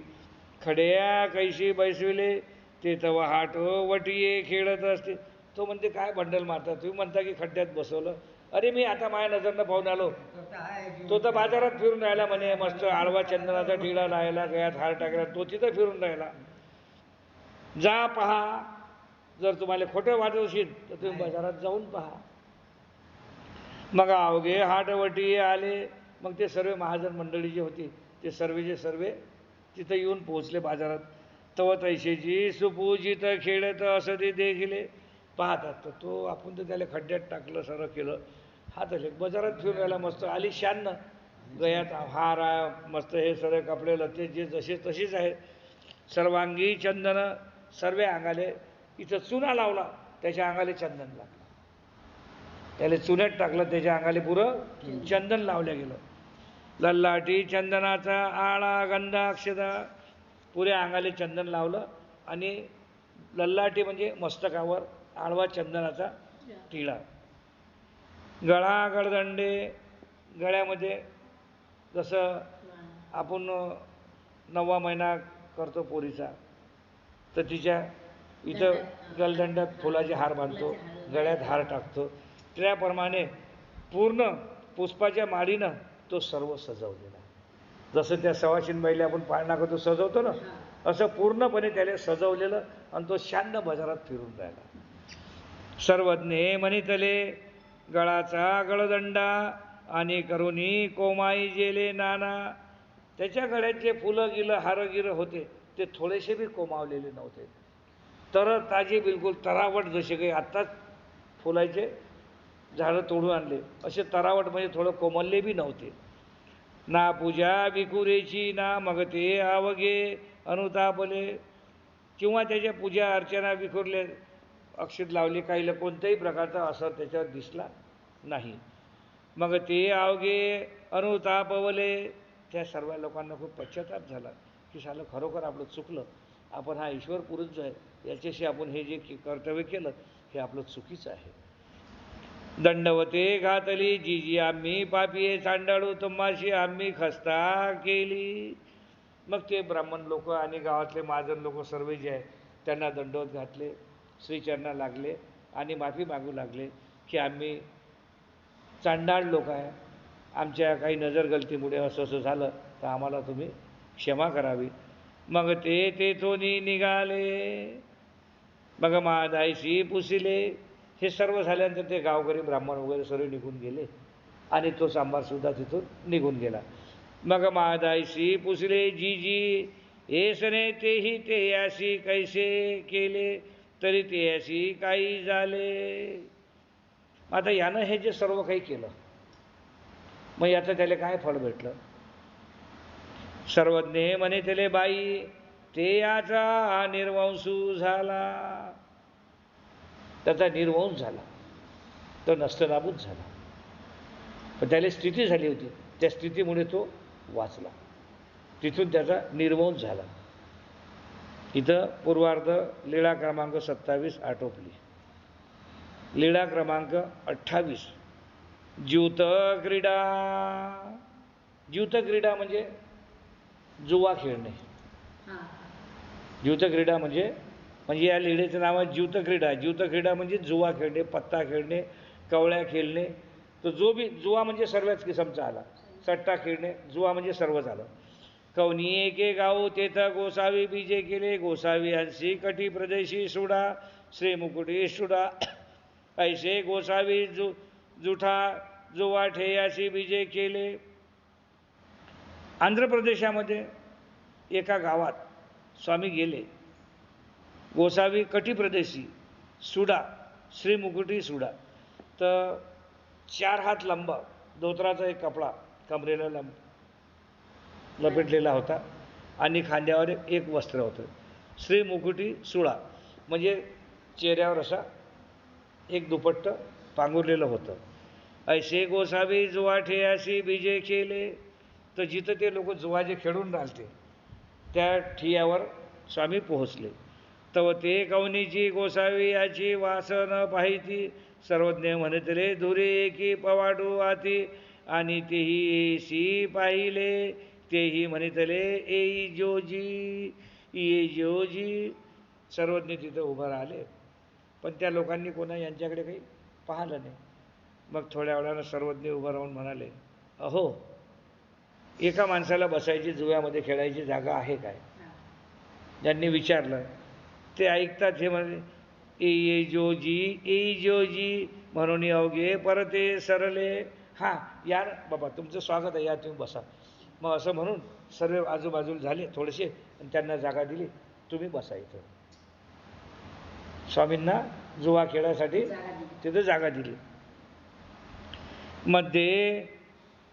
Speaker 1: खड्या कैशी बैसविले ते तवा हाट वटिये खेळत असते. तो म्हणते काय बंडल मारता तुम्ही, म्हणता की खड्ड्यात बसवलं. अरे मी आता माझ्या नजरनं पाहून आलो, तो तर बाजारात फिरून राहिला म्हणे, मस्त आळवा चंदनाचा टिळा राहिला, गळ्यात हार टाकला, तो तिथं फिरून राहिला. जा पहा, जर तुम्हाला खोटं वाटत असेल तर तुम्ही बाजारात जाऊन पहा. मग अवघे हाटवटी आले. मग ते सर्व महाजन मंडळी जी होती ते सर्वे तिथं येऊन पोहोचले बाजारात. तव तैशेची सुपूजित खेळत असं ते देखिले. पाहतात तर तो आपण तर त्याला खड्ड्यात टाकलं, सर्व केलं, हा तर बाजारात फिरून राहिला मस्त आली शान, गळ्यात हार आहे मस्त, हे सर्व कपडे लत्ते जे जसे तसेच आहे, सर्वांगी चंदन, सर्व अंगाले इथं चुना लावला, त्याच्या अंगाले चंदन लागलं. त्याला चुन्यात टाकलं, त्याच्या अंगाले पुरं चंदन लावलं गेलं. लल्लाटी चंदनाचा आळा गंधाक्षदा पुऱ्या अंगाले चंदन लावलं आणि लल्लाटी म्हणजे मस्तकावर आडवा चंदनाचा टिळा, गळा गडदंडे, गळ्यामध्ये जसं आपण 9वा महिना करतो पोरीचा, तर तिच्या इथं गलदंड्यात फुलाचे हार बांधतो, गळ्यात हार टाकतो, त्याप्रमाणे पूर्ण पुष्पाच्या माळीनं तो सर्व सजवलेला. जसं त्या सवाशीनबाईला आपण पाळणा करतो सजवतो ना, असं पूर्णपणे त्याला सजवलेलं आणि तो शांत बाजारात फिरून राहिला. सर्वज्ञे म्हणितले गळाचा गळदंडा आणि करुणी कोमाई जेले नाना. त्याच्या गळ्यात जे फुलं गिलं हारं गिरं होते ते थोडेसे बी कोमावलेले नव्हते, तर ताजे बिलकुल तरावट, जसे काही आत्ताच फुलाचे झाडं तोडून आणले असे तरावट, म्हणजे थोडं कोमलले बी नव्हते. ना पूजा विकुरेची ना मग ते आवगे अनुतापले, किंवा त्याच्या पूजा अर्चना विखुरले, अक्षत लावले, काहीला कोणत्याही प्रकारचा असर त्याच्यावर दिसला नाही. मग ते अवघे अनुतापवले, त्या सर्व लोकांना खूप पश्चाताप झाला की सालं खरोखर आपलं चुकलं, आपण हा ईश्वर पुरुष जो आहे याच्याशी आपण हे जे कर्तव्य केलं हे आपलं चुकीचं आहे. दंडवते घातली जी जी आम्ही पापी चांडाळू तुम्हाशी आम्ही खस्ता केली. मग ते ब्राह्मण लोक आणि गावातले महाजन लोक सर्व जे आहे त्यांना दंडवत घातले, श्रीचरणा लागले आणि माफी मागू लागले की आम्ही चांडाळ लोक आहे, आमच्या काही नजर गलतीमुळे असं असं झालं तर आम्हाला तुम्ही क्षमा करावी. मग ते तेथोनी निघाले, मग महादायशी पुसिले. हे सर्व झाल्यानंतर ते गावकरी ब्राह्मण वगैरे सर्व निघून गेले आणि तो सांबारसुद्धा तिथून निघून गेला. मग महादायशी पुसले जी जी येसने तेही ते याशी कैसे केले तरी ते याशी काही झाले. आता यानं हे जे सर्व काही केलं मग याचं त्याला काय फळ भेटलं. सर्वज्ञे म्हणे त्याले बाई ते याचा निर्वंशू झाला, त्याचा निर्वंश झाला, तो नष्टनाबूत झाला. पण त्याला स्थिती झाली होती, त्या स्थितीमुळे तो वाचला, तिथून त्याचा निर्वंश झाला. इथं पूर्वार्ध लीळा क्रमांक 27 आटोपली. लीळा क्रमांक 28 ज्यूत क्रीडा. ज्यूत क्रीडा म्हणजे जुवा खेळणे. ज्यूत क्रीडा म्हणजे या लीळेचं नाव आहे ज्यूत क्रीडा. ज्यूत क्रीडा म्हणजे जुवा खेळणे, पत्ता खेळणे, कवळ्या खेळणे. तर जो बी जुवा म्हणजे सर्वच किसमचा आला, सट्टा खेळणे, जुवा म्हणजे सर्व झालं. कवनी एके गाऊ तेथ गोसावी बीजे केले, गोसावी हंसी कटी प्रदेशी सुडा, श्री मुकुटी सुडा. ऐसे गोसावी जुठा जुवा ठेयाशी बीजे केले. आंध्र प्रदेशामध्ये एका गावात स्वामी गेले. गोसावी कटी प्रदेशी सुडा, श्री मुकुटी सुडा. तर 4 हात लंबा धोत्राचा एक कपडा कमरेला लपेटलेला होता आणि खांद्यावर एक वस्त्र होतं. श्री मुकुटी सुळा म्हणजे चेहऱ्यावर असा एक दुपट्ट पांघुरलेलं होतं. ऐसे गोसावी जुवा ठेयाशी बीजे केले. तर जिथं ते लोक जुवा जे खेळून राहते त्या ठियावर स्वामी पोहोचले. तव ते कवनीची गोसावी याची वासन पाहिती, सर्वज्ञ म्हणतले धुरे एकी पवाडू आती, आणि तेही एसी पाहिले तेही म्हणितले ए जोजी ये जोजी. सर्वज्ञ तिथं उभं राहिले पण त्या लोकांनी कोणा यांच्याकडे काही पाहिलं नाही. मग थोड्या वेळानं सर्वज्ञ उभं राहून म्हणाले, अहो एका माणसाला बसायची जुव्यामध्ये खेळायची जागा आहे काय. ज्यांनी विचारलं ते ऐकतात हे म्हणे ए जोजी म्हणून अवघे परते सरले. हां या बाबा तुमचं स्वागत आहे, या तुम्ही बसा. मग असं म्हणून सर्व आजूबाजूला झाले थोडेसे आणि त्यांना जागा दिली, तुम्ही बसा इथं. स्वामींना जुवा खेळायसाठी तिथं जागा दिली. मध्ये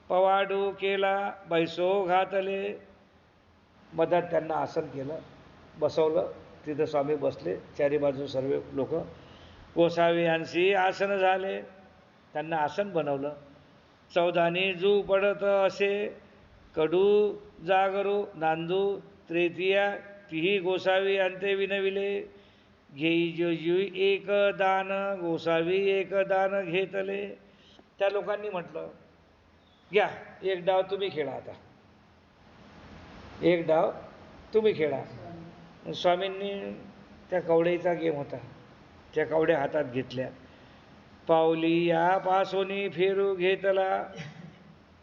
Speaker 1: पवाडू केला बैसो घातले. मधात त्यांना आसन केलं, बसवलं. तिथं स्वामी बसले, चारी बाजू सर्व लोक. गोसावी यांशी आसन झाले, त्यांना आसन बनवलं. चौदानी जू पडत असे कडू जागरू नांदू तृतीया तीही गोसावी अंते विनविले, घेई जेजू एक दान गोसावी एक दान घेतले. त्या लोकांनी म्हटलं घ्या एक डाव तुम्ही खेळा, आता एक डाव तुम्ही खेळा. स्वामींनी त्या कवड्याचा गेम होता, त्या कवड्या हातात घेतल्या. पावली या पासोनी फेरू घेतला,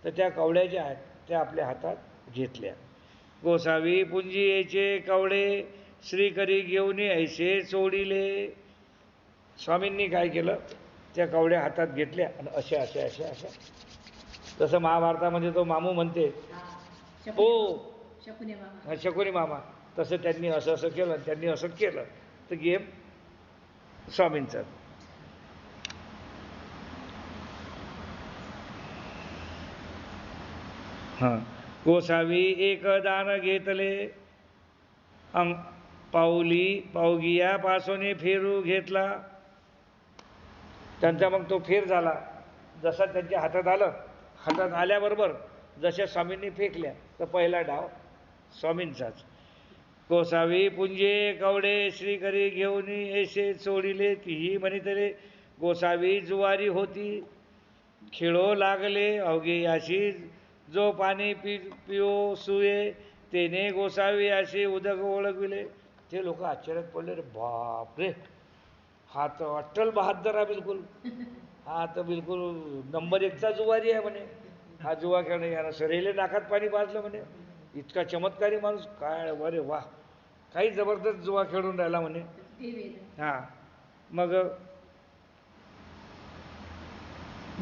Speaker 1: तर त्या कवड्या ज्या आहेत त्या आपल्या हातात घेतल्या. गोसावी पुंजियेचे कवडे श्रीकरी घेऊन ऐसे चोडिले. स्वामींनी काय केलं, त्या कवड्या हातात घेतल्या आणि अशा अशा अशा अशा, जसं महाभारतामध्ये तो मामू म्हणते हो शकुनी मामा, तसं त्यांनी असं असं केलं, त्यांनी असं केलं, तर गेम स्वामींचा. हां, गोसावी एक दान घेतले, पावगिया पासोने फेरू घेतला. त्यांचा मग तो फेर झाला. जसा त्यांच्या हातात आलं, हातात आल्याबरोबर जशा स्वामींनी फेकल्या, तर पहिला डाव स्वामींचाच. गोसावी पुंजे कवडे श्रीकरी घेऊन ऐसे चोडिले, तीही म्हणितले गोसावी जुवारी होती. खेळो लागले अवघे याशी, जो पाणी पिओ सुये, तेने गोसावी असे उदक ओळखविले. ते लोक आश्चर्यात पडले, रे बाप रे, हा तर अट्टल बहादर आहे बिलकुल, हा तर बिलकुल नंबर 1चा जुवारी आहे म्हणे. हा जुवा खेळणे, यानं सरेले नाकात पाणी पाजलं म्हणे. इतका चमत्कारी माणूस, काय अरे वा, काही जबरदस्त जुवा खेळून राहिला म्हणे. हां, मग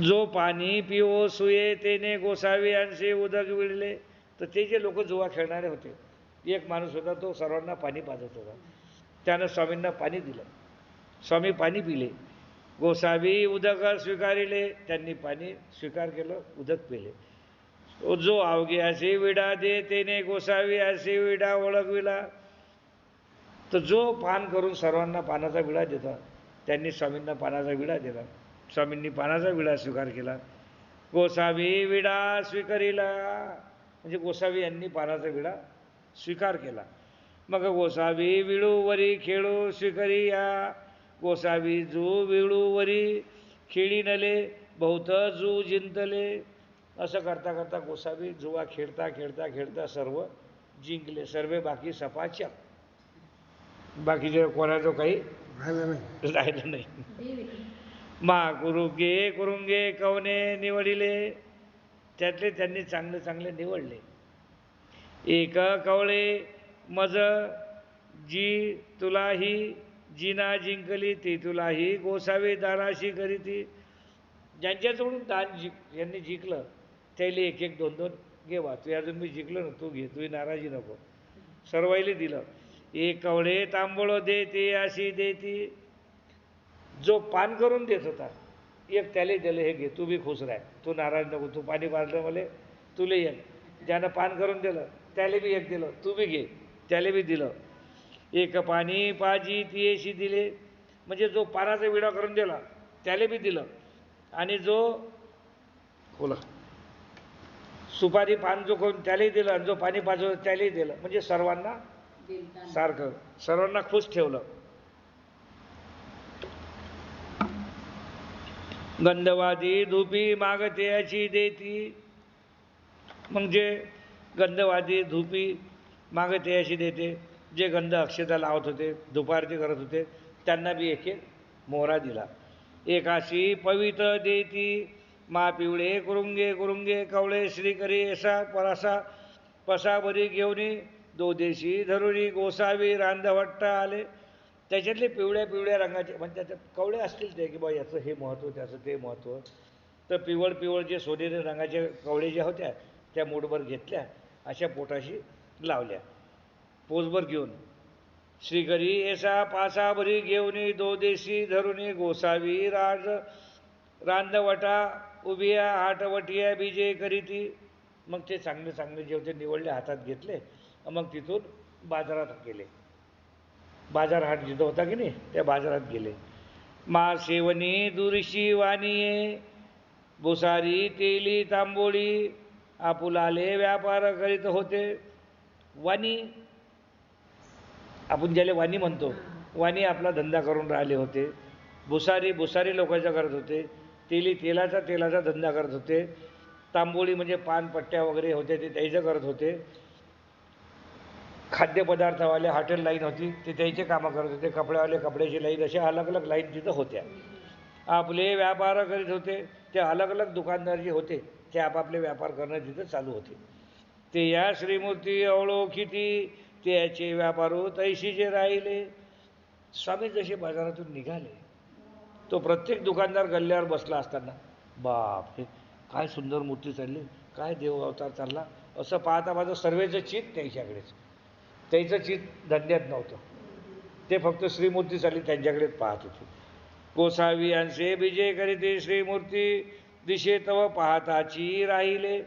Speaker 1: जो पाणी पिओ सुये, तेने गोसावी यांचे उदक विळले. तर ते जे लोक जुवा खेळणारे होते, एक माणूस होता, तो सर्वांना पाणी पाजत होता. त्यानं स्वामींना पाणी दिलं, स्वामी पाणी पिले. गोसावी उदक स्वीकारिले, त्यांनी पाणी स्वीकार केलं, उदक पिले. जो अवघे असे विडा दे, तेने गोसावी असे विडा ओळखविला. तर जो पान करून सर्वांना पानाचा विडा देतात, त्यांनी स्वामींना पानाचा विडा दिला. स्वामींनी पानाचा विडा स्वीकार केला. गोसावी विडा स्वीकारिला, म्हणजे गोसावी यांनी पानाचा विडा स्वीकार केला. मग गोसावी विळूवरी खेळू स्वीकारिया, गोसावी जू विळूवरी खेळी नले, बहुत जू जिंतले. असं करता करता गोसावी जुवा खेळता खेळता खेळता सर्व जिंकले. सर्व बाकी सपाचक, बाकीचे कोणाचं काही राहिलं नाही. मा कुरुंगे कवने निवडिले, त्यातले त्यांनी चांगले चांगले निवडले. एक कवळे मज जी तुलाही, जिना जिंकली ती तुलाही, गोसावी दानाशी करीती. ज्यांच्याजवळून दान यांनी जिंकलं त्याला एक एक दोन दोन घे, बा तू अजून मी जिंकलो ना, तू घे, तुझी नाराजी नको. सर्वाईले दिलं. एक कवळे तांबूळ देते अशी देती. जो पान करून देत होता, एक त्याला दिलं, हे घे, तू बी खुश राह, तू नाराज नको, तू पाणी पाजलं मला, तुला एक. ज्यानं पान करून दिलं त्याला बी एक दिलं, तू बी घे, त्याला बी दिलं. एक पाणी पाजी तियेशी दिले, म्हणजे जो पानाचा विडा करून दिला त्याला बी दिलं, आणि जो बोला सुपारी पान जो करून त्यालाही दिलं, आणि जो पाणी पाजवलं त्यालाही दिलं. म्हणजे सर्वांना सारखं, सर्वांना खुश ठेवलं. गंधवादी धुपी मागते अशी देती. म्हणजे गंधवादी धुपी मागते अशी देते. जे गंध अक्षता लावत होते, धुपारती करत होते, त्यांना बी एक एक मोहरा दिला. एकाशी पवित्र देती, मा पिवळे कुरुंगे कवळे श्रीकरी ऐसा परासा, पसाभरी घेऊनी दोदेशी धरुणी, गोसावी रांधवट्टा आले. त्याच्यातले पिवळ्या रंगाचे, म्हणजे त्याच्यात कवळे असतील ते, की बा याचं हे महत्त्व, त्याचं ते महत्त्व. तर पिवळ जे सोनेरी रंगाचे कवळे ज्या होत्या त्या मूठभर घेतल्या, अशा पोटाशी लावल्या, पोसभर घेऊन. श्रीकरी ऐसा पासाभरी घेऊनी दोदेशी धरुणी, गोसावी रांधवटा उभिया हाटवटिया बीजे करीती. मग ते चांगले चांगले जे होते निवडले हातात घेतले, मग तिथून बाजारात गेले. बाजार हाट जिथं होता की नाही, त्या बाजारात गेले. मा सेवनी दुरशी वाणीये, भुसारी तेली तांबोळी, आपुलाले व्यापार करीत होते. वाणी आपण ज्याला वाणी म्हणतो, वाणी आपला धंदा करून राहिले होते. भुसारी लोकांचा करत होते. तेलाचा धंदा करत होते. तांबोळी म्हणजे पानपट्ट्या वगैरे होते ते त्याचं करत होते. खाद्यपदार्थवाले हॉटेल लाईन होती ते त्याचे कामं करत होते. कपड्यावाले कपड्याची लाईन, अशा अलग अलग लाईन तिथं होत्या. आपले व्यापार करीत होते. ते अलग अलग दुकानदार जे होते ते आपापले व्यापार करणं तिथं चालू होते. ते या श्रीमूर्ती अवळोखिती त्याचे व्यापारो तैशीचे राहिले. स्वामी जसे बाजारातून निघाले, तो प्रत्येक दुकानदार गल्ल्यावर बसला असताना, बाप हे काय सुंदर मूर्ती चालली, काय देव अवतार चालला, असं पाहता पाहता सर्वेचं चित्त त्याच्याकडेच. त्याचं चित्त धंद्यात नव्हतं. ते फक्त श्रीमूर्ती चालली त्यांच्याकडेच पाहत होते. गोसावी अंशे विजय करीते श्रीमूर्ती दिशे तव पाहताची राहिले.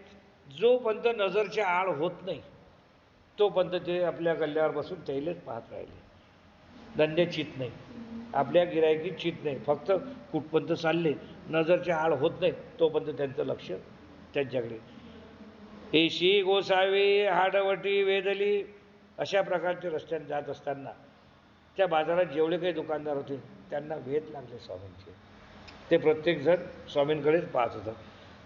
Speaker 1: जोपर्यंत नजरच्या आड होत नाही तोपर्यंत ते आपल्या गल्ल्यावर बसून त्यालाच पाहत राहिले. धंद्यात चित नाही, आपल्या गिरायकीत चित नाही, फक्त कुठपर्यंत चालले, नजरच्या आड होत नाही तोपर्यंत त्यांचं लक्ष त्यांच्याकडे. एशी गोसावी हाडवटी वेदली. अशा प्रकारचे रस्त्याने जात असताना त्या बाजारात जेवढे काही दुकानदार होते त्यांना वेध लागले स्वामींचे. ते प्रत्येकजण स्वामींकडेच पाहत होतं.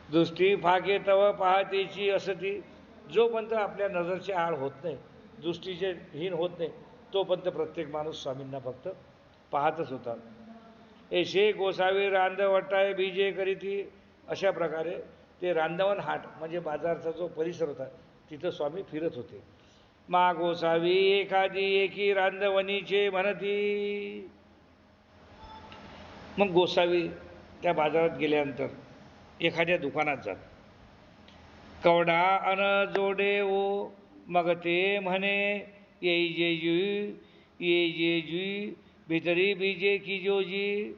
Speaker 1: दृष्टी फाके तव पाहतेची असती. जोपर्यंत आपल्या नजरची आड होत नाही, दृष्टीचे हीन होत नाही तोपर्यंत प्रत्येक माणूस स्वामींना फक्त पाहतच होता. एशे गोसावी रांदवटाय बीजे करीती. अशा प्रकारे ते रांदवन हाट म्हणजे बाजारचा जो परिसर होता तिथं स्वामी फिरत होते. मा गोसावी एखादी एकी रांदवणीचे म्हणती. मग गोसावी त्या बाजारात गेल्यानंतर एखाद्या दुकानात जात. कवडा अन जोडे ओ मग ते म्हणे ये जे जुई भितरी बीजे की जोजी.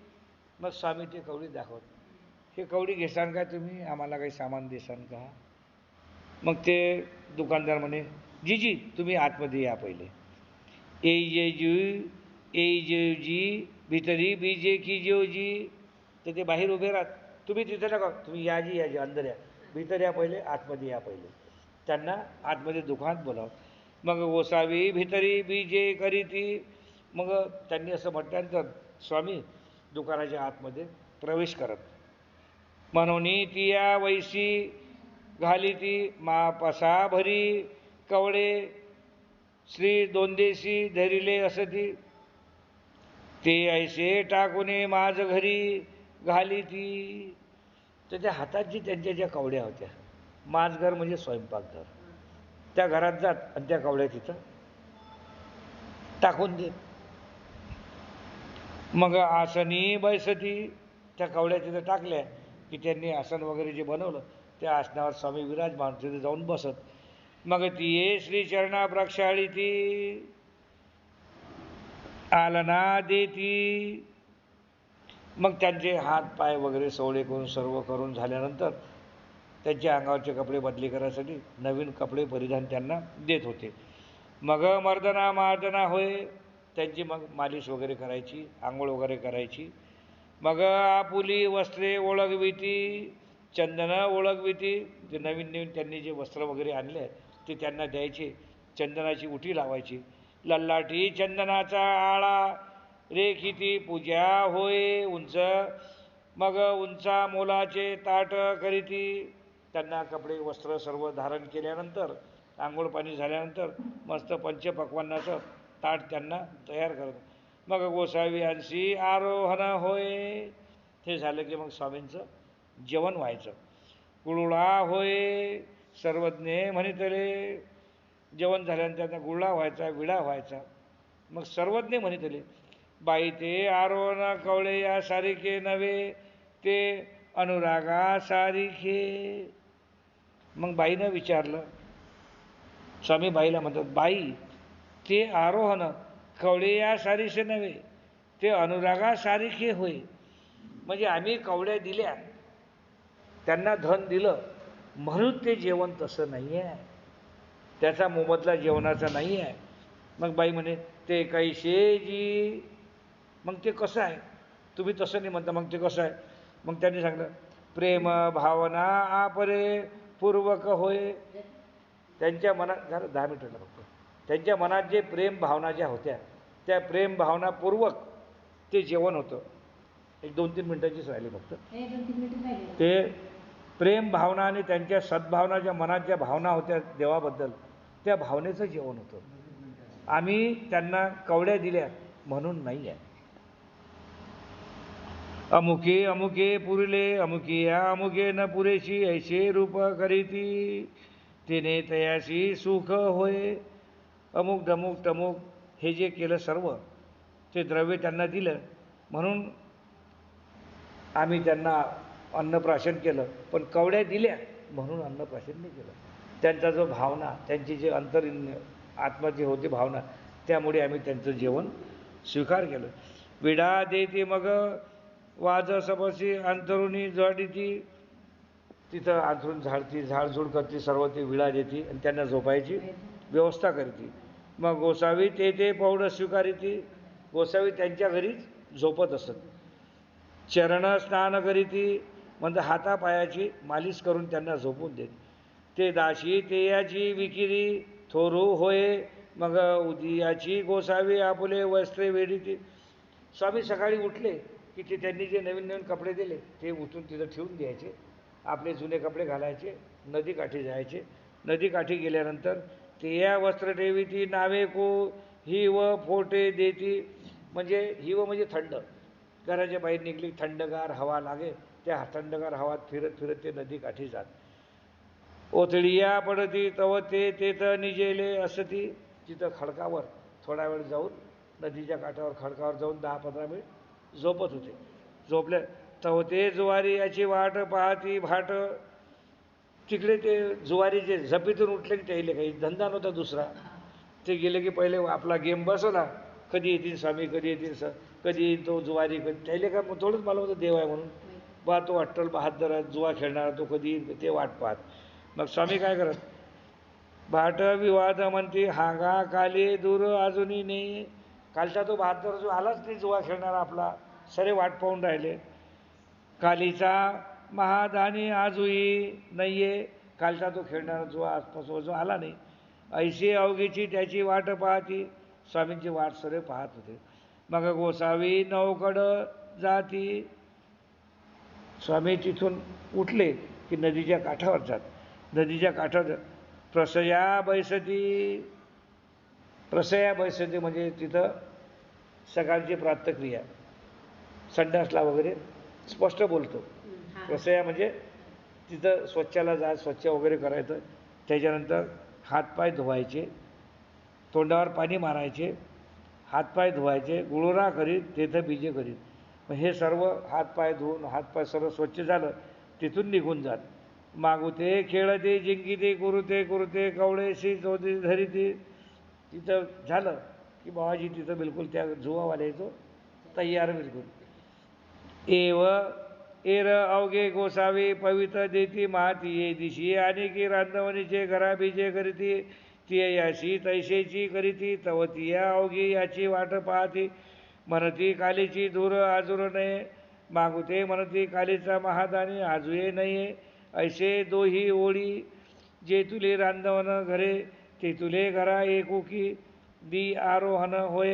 Speaker 1: मग स्वामी ते कवडी दाखवत. हे कवडी घेसान का तुम्ही, आम्हाला काही सामान देसान का. मग ते दुकानदार म्हणे जी तुम्ही आतमध्ये या पहिले. ए जे जी भितरी बीजे की जोजी. तर ते बाहेर उभे राहत. तुम्ही तिथे नका, तुम्ही या जी अंदर या, भीतर या पहिले, आतमध्ये या पहिले. त्यांना आतमध्ये दुकानात बोलावं. मग गोसावी भितरी बीजे करीती. मग त्यांनी असं म्हटल्यानंतर स्वामी दुकानाच्या आतमध्ये प्रवेश करत. म्हणून ती या वैशी घाली ती मापसा भरी कवडे श्री दोंदेशी धरिले असती. ते ऐसे टाकूने माझ घरी घाली ती. तर त्या हातात जी त्यांच्या ज्या कवड्या होत्या, माझघर म्हणजे स्वयंपाकघर, त्या घरात जात आणि त्या कवड्या तिथं टाकून देत. मग आसनी बैसती. त्या कवड्या तिथं टाकल्या की त्यांनी आसन वगैरे जे बनवलं त्या आसनावर स्वामी विराजमान तिथे जाऊन बसत. मग ती ये श्रीचरणा प्रक्षाळी ती आलना देती. मग त्यांचे हात पाय वगैरे सोवळे करून सर्व करून झाल्यानंतर त्यांच्या अंगावरचे कपडे बदली करायसाठी नवीन कपडे परिधान त्यांना देत होते. मग मार्दना होय. त्यांची मग मालिश वगैरे करायची, आंघोळ वगैरे करायची. मग आपुली वस्त्रे ओळखविती. चंदन ओळखविती. जे नवीन त्यांनी जे वस्त्र वगैरे आणले ते त्यांना द्यायचे. चंदनाची उटी लावायची. लल्लाठी चंदनाचा आळा रेखिती पूजा होय उंच. मग उंचा मोलाचे ताट करीती. त्यांना कपडे वस्त्र सर्व धारण केल्यानंतर, आंघोळ पाणी झाल्यानंतर मस्त पंचपक्वान्नाचं ताट त्यांना तयार करत. मग गोसावी अंशी आरोहण होय. हे झालं की मग स्वामींचं जेवण व्हायचं. गुळुळा होय सर्वज्ञ म्हणितले. जेवण झाल्यानंतर त्यांना गुळा व्हायचा, विडा व्हायचा. मग सर्वज्ञ म्हणितले. बाई ते आरोहण कवळे या सारिखे नव्हे ते अनुरागा सारिखे. मग बाईनं विचारलं. स्वामी बाईला म्हणतात, बाई ते आरोहण कवळे या सारीसे नव्हे ते अनुरागा सारिखे होय. म्हणजे आम्ही कवड्या दिल्या, त्यांना धन दिलं म्हणून ते जेवण तसं नाही आहे, त्याचा मोबदला जेवणाचा नाही आहे. मग बाई म्हणे ते कैसे जी. मग ते कसं आहे, तुम्ही तसं नाही म्हणता, मग ते कसं आहे. मग त्यांनी सांगितलं प्रेम भावना आपरे पूर्वक होय. त्यांच्या मनात झालं 10 मिनिटं फक्त. त्यांच्या मनात जे प्रेम भावना ज्या होत्या त्या प्रेम भावनापूर्वक ते जेवण होतं. एक 2-3 मिनिटाचीच राहिली फक्त. ते प्रेम भावना आणि त्यांच्या सद्भावना, ज्या मनात ज्या भावना होत्या देवाबद्दल, त्या भावनेचं जेवण होतं. आम्ही त्यांना कवड्या दिल्या म्हणून नाही आहे. अमुके अमुके पुरले अमुकिया अमुके न पुरेशी ऐसे रूप करीती, तिने तयाशी सुख होय. अमुक डमुक टमुक हे जे केलं सर्व ते द्रव्य त्यांना दिलं म्हणून आम्ही त्यांना अन्नप्राशन केलं, पण कवड्या दिल्या म्हणून अन्नप्राशन नाही केलं. त्यांचा जो भावना, त्यांची जे आत्माची होती भावना, त्यामुळे आम्ही त्यांचं जेवण स्वीकार केलं. विडा देती मग वाज सबसी अंतरुणी झाडीती, तिथं अंथरून झाडती, झाडझूड करते, सर्व ते विडा देती आणि त्यांना झोपायची व्यवस्था करते. मग गोसावी ते पौढ स्वीकारिती, गोसावी त्यांच्या घरीच झोपत असत. चरण स्नान करीती म्हणजे हातापायाची मालिश करून त्यांना झोपून देत. ते दाशी तेयाची विकिरी थोरू होय. मग उदियाची गोसावी आपुले वस्त्रे वेडीती. स्वामी सकाळी उठले की ते त्यांनी जे नवीन नवीन कपडे दिले ते उठून तिथं ठेवून द्यायचे, आपले जुने कपडे घालायचे, नदीकाठी जायचे. नदीकाठी गेल्यानंतर ते या वस्त्र ठेवीती नावे को हिव फोटे देती, म्हणजे हिव म्हणजे थंड, घराच्या बाहेर निघली थंडगार हवा लागे, त्या थंडगार हवात फिरत फिरत ते नदीकाठी जात. ओथळिया पडती तव ते तेथ निजेले असती, तिथं खडकावर थोडा वेळ जाऊन, नदीच्या काठावर खडकावर जाऊन 10-15 मिनिट झोपत होते. झोपले तव ते जुवारी याची वाट पाहती भाट, तिकडे ते जुवारी जे झपीतून उठले की त्याला काही धंदा नव्हता दुसरा, ते गेले की पहिले आपला गेम बसवला, कधी येतील स्वामी, कधी येतील कधी येईल तो जुवारी, कधी त्याला काय थोडंच मला होतं देव आहे म्हणून, बा तो अट्टल बहादर जुवा खेळणारा तो कधी येईल ते वाट पाहत. मग स्वामी काय करत, भाट विवाद म्हणते हागा काली दूर अजूनही नाही, कालचा तो बहादर जो आलाच नाही जुवा खेळणारा आपला, सरे वाट पाहून राहिले. कालीचा महादानी आजही नाहीये, कालचा तो खेळणारा जुवा आजपासून जो आला नाही. ऐशी अवघीची त्याची वाट पाहती, स्वामींची वाट सरे पाहत होते. मग गोसावी नौकड जाती, स्वामी तिथून उठले की नदीच्या काठावर जात. नदीच्या काठावर प्रसया बैसती, प्रसया बैसती म्हणजे तिथं सकाळची प्रातक्रिया, संडासला वगैरे स्पष्ट बोलतो. प्रसया म्हणजे तिथं स्वच्छाला जा, स्वच्छ वगैरे करायचं, त्याच्यानंतर हातपाय धुवायचे, तोंडावर पाणी मारायचे, हातपाय धुवायचे, गुळोरा करीत तेथं बीजे करीत. मग हे सर्व हातपाय धुवून हातपाय सर्व स्वच्छ झालं, तिथून निघून जात. मागुते खेळते जिंकिते कुरुते कुरुते कवळेशी चौधरी धरीते, तिथं झालं की बाबाजी तिथं बिलकुल त्या जुवावाल्याचं तयार बिलकुल. एर अवघे गोसावी पवित्र देती माती ये दिशी, आणि की रांधवणीचे घरा बीजे करीती, ती याशी तैशेची करीती तव तिया अवघी याची वाट पाहती. म्हणती कालीची दूर आजूर नये, मागुते म्हणती कालीचा महादानी आजूये नये. ऐसे दोही ओळी जे तुले रांधवन घरे, ते तुले घरा एकुकी दी आरोहण होय.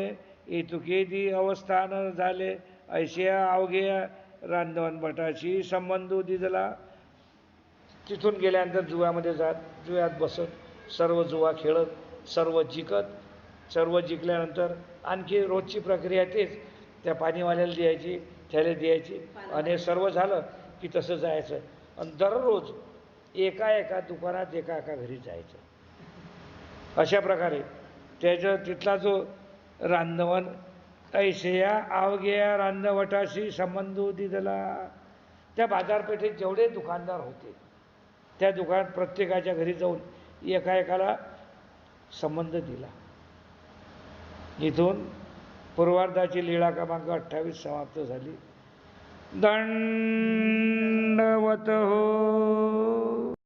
Speaker 1: एतुके दी अवस्थान झाले, ऐशा अवघ्या रांधवन भटाची संबंधू दिदला. तिथून गेल्यानंतर जुव्यामध्ये जात, जुव्यात बसत, सर्व जुवा खेळत, सर्व जिंकत, सर्व जिंकल्यानंतर आणखी रोजची प्रक्रिया तेच, त्या पाणीवाल्याला द्यायची, त्याला द्यायची, आणि सर्व झालं की तसं जायचं. आणि दररोज एका दुकानात एका घरी जायचं. अशा प्रकारे तिथला जो रांधवन, ऐशया अवघ्या रांधवटाशी संबंधू दिदला, त्या बाजारपेठेत जेवढे दुकानदार होते त्या दुकानात प्रत्येकाच्या घरी जाऊन एकाला संबंध दिला. इथून पूर्वार्धाची लीळा क्रमांक 28 समाप्त झाली. दंडवत हो.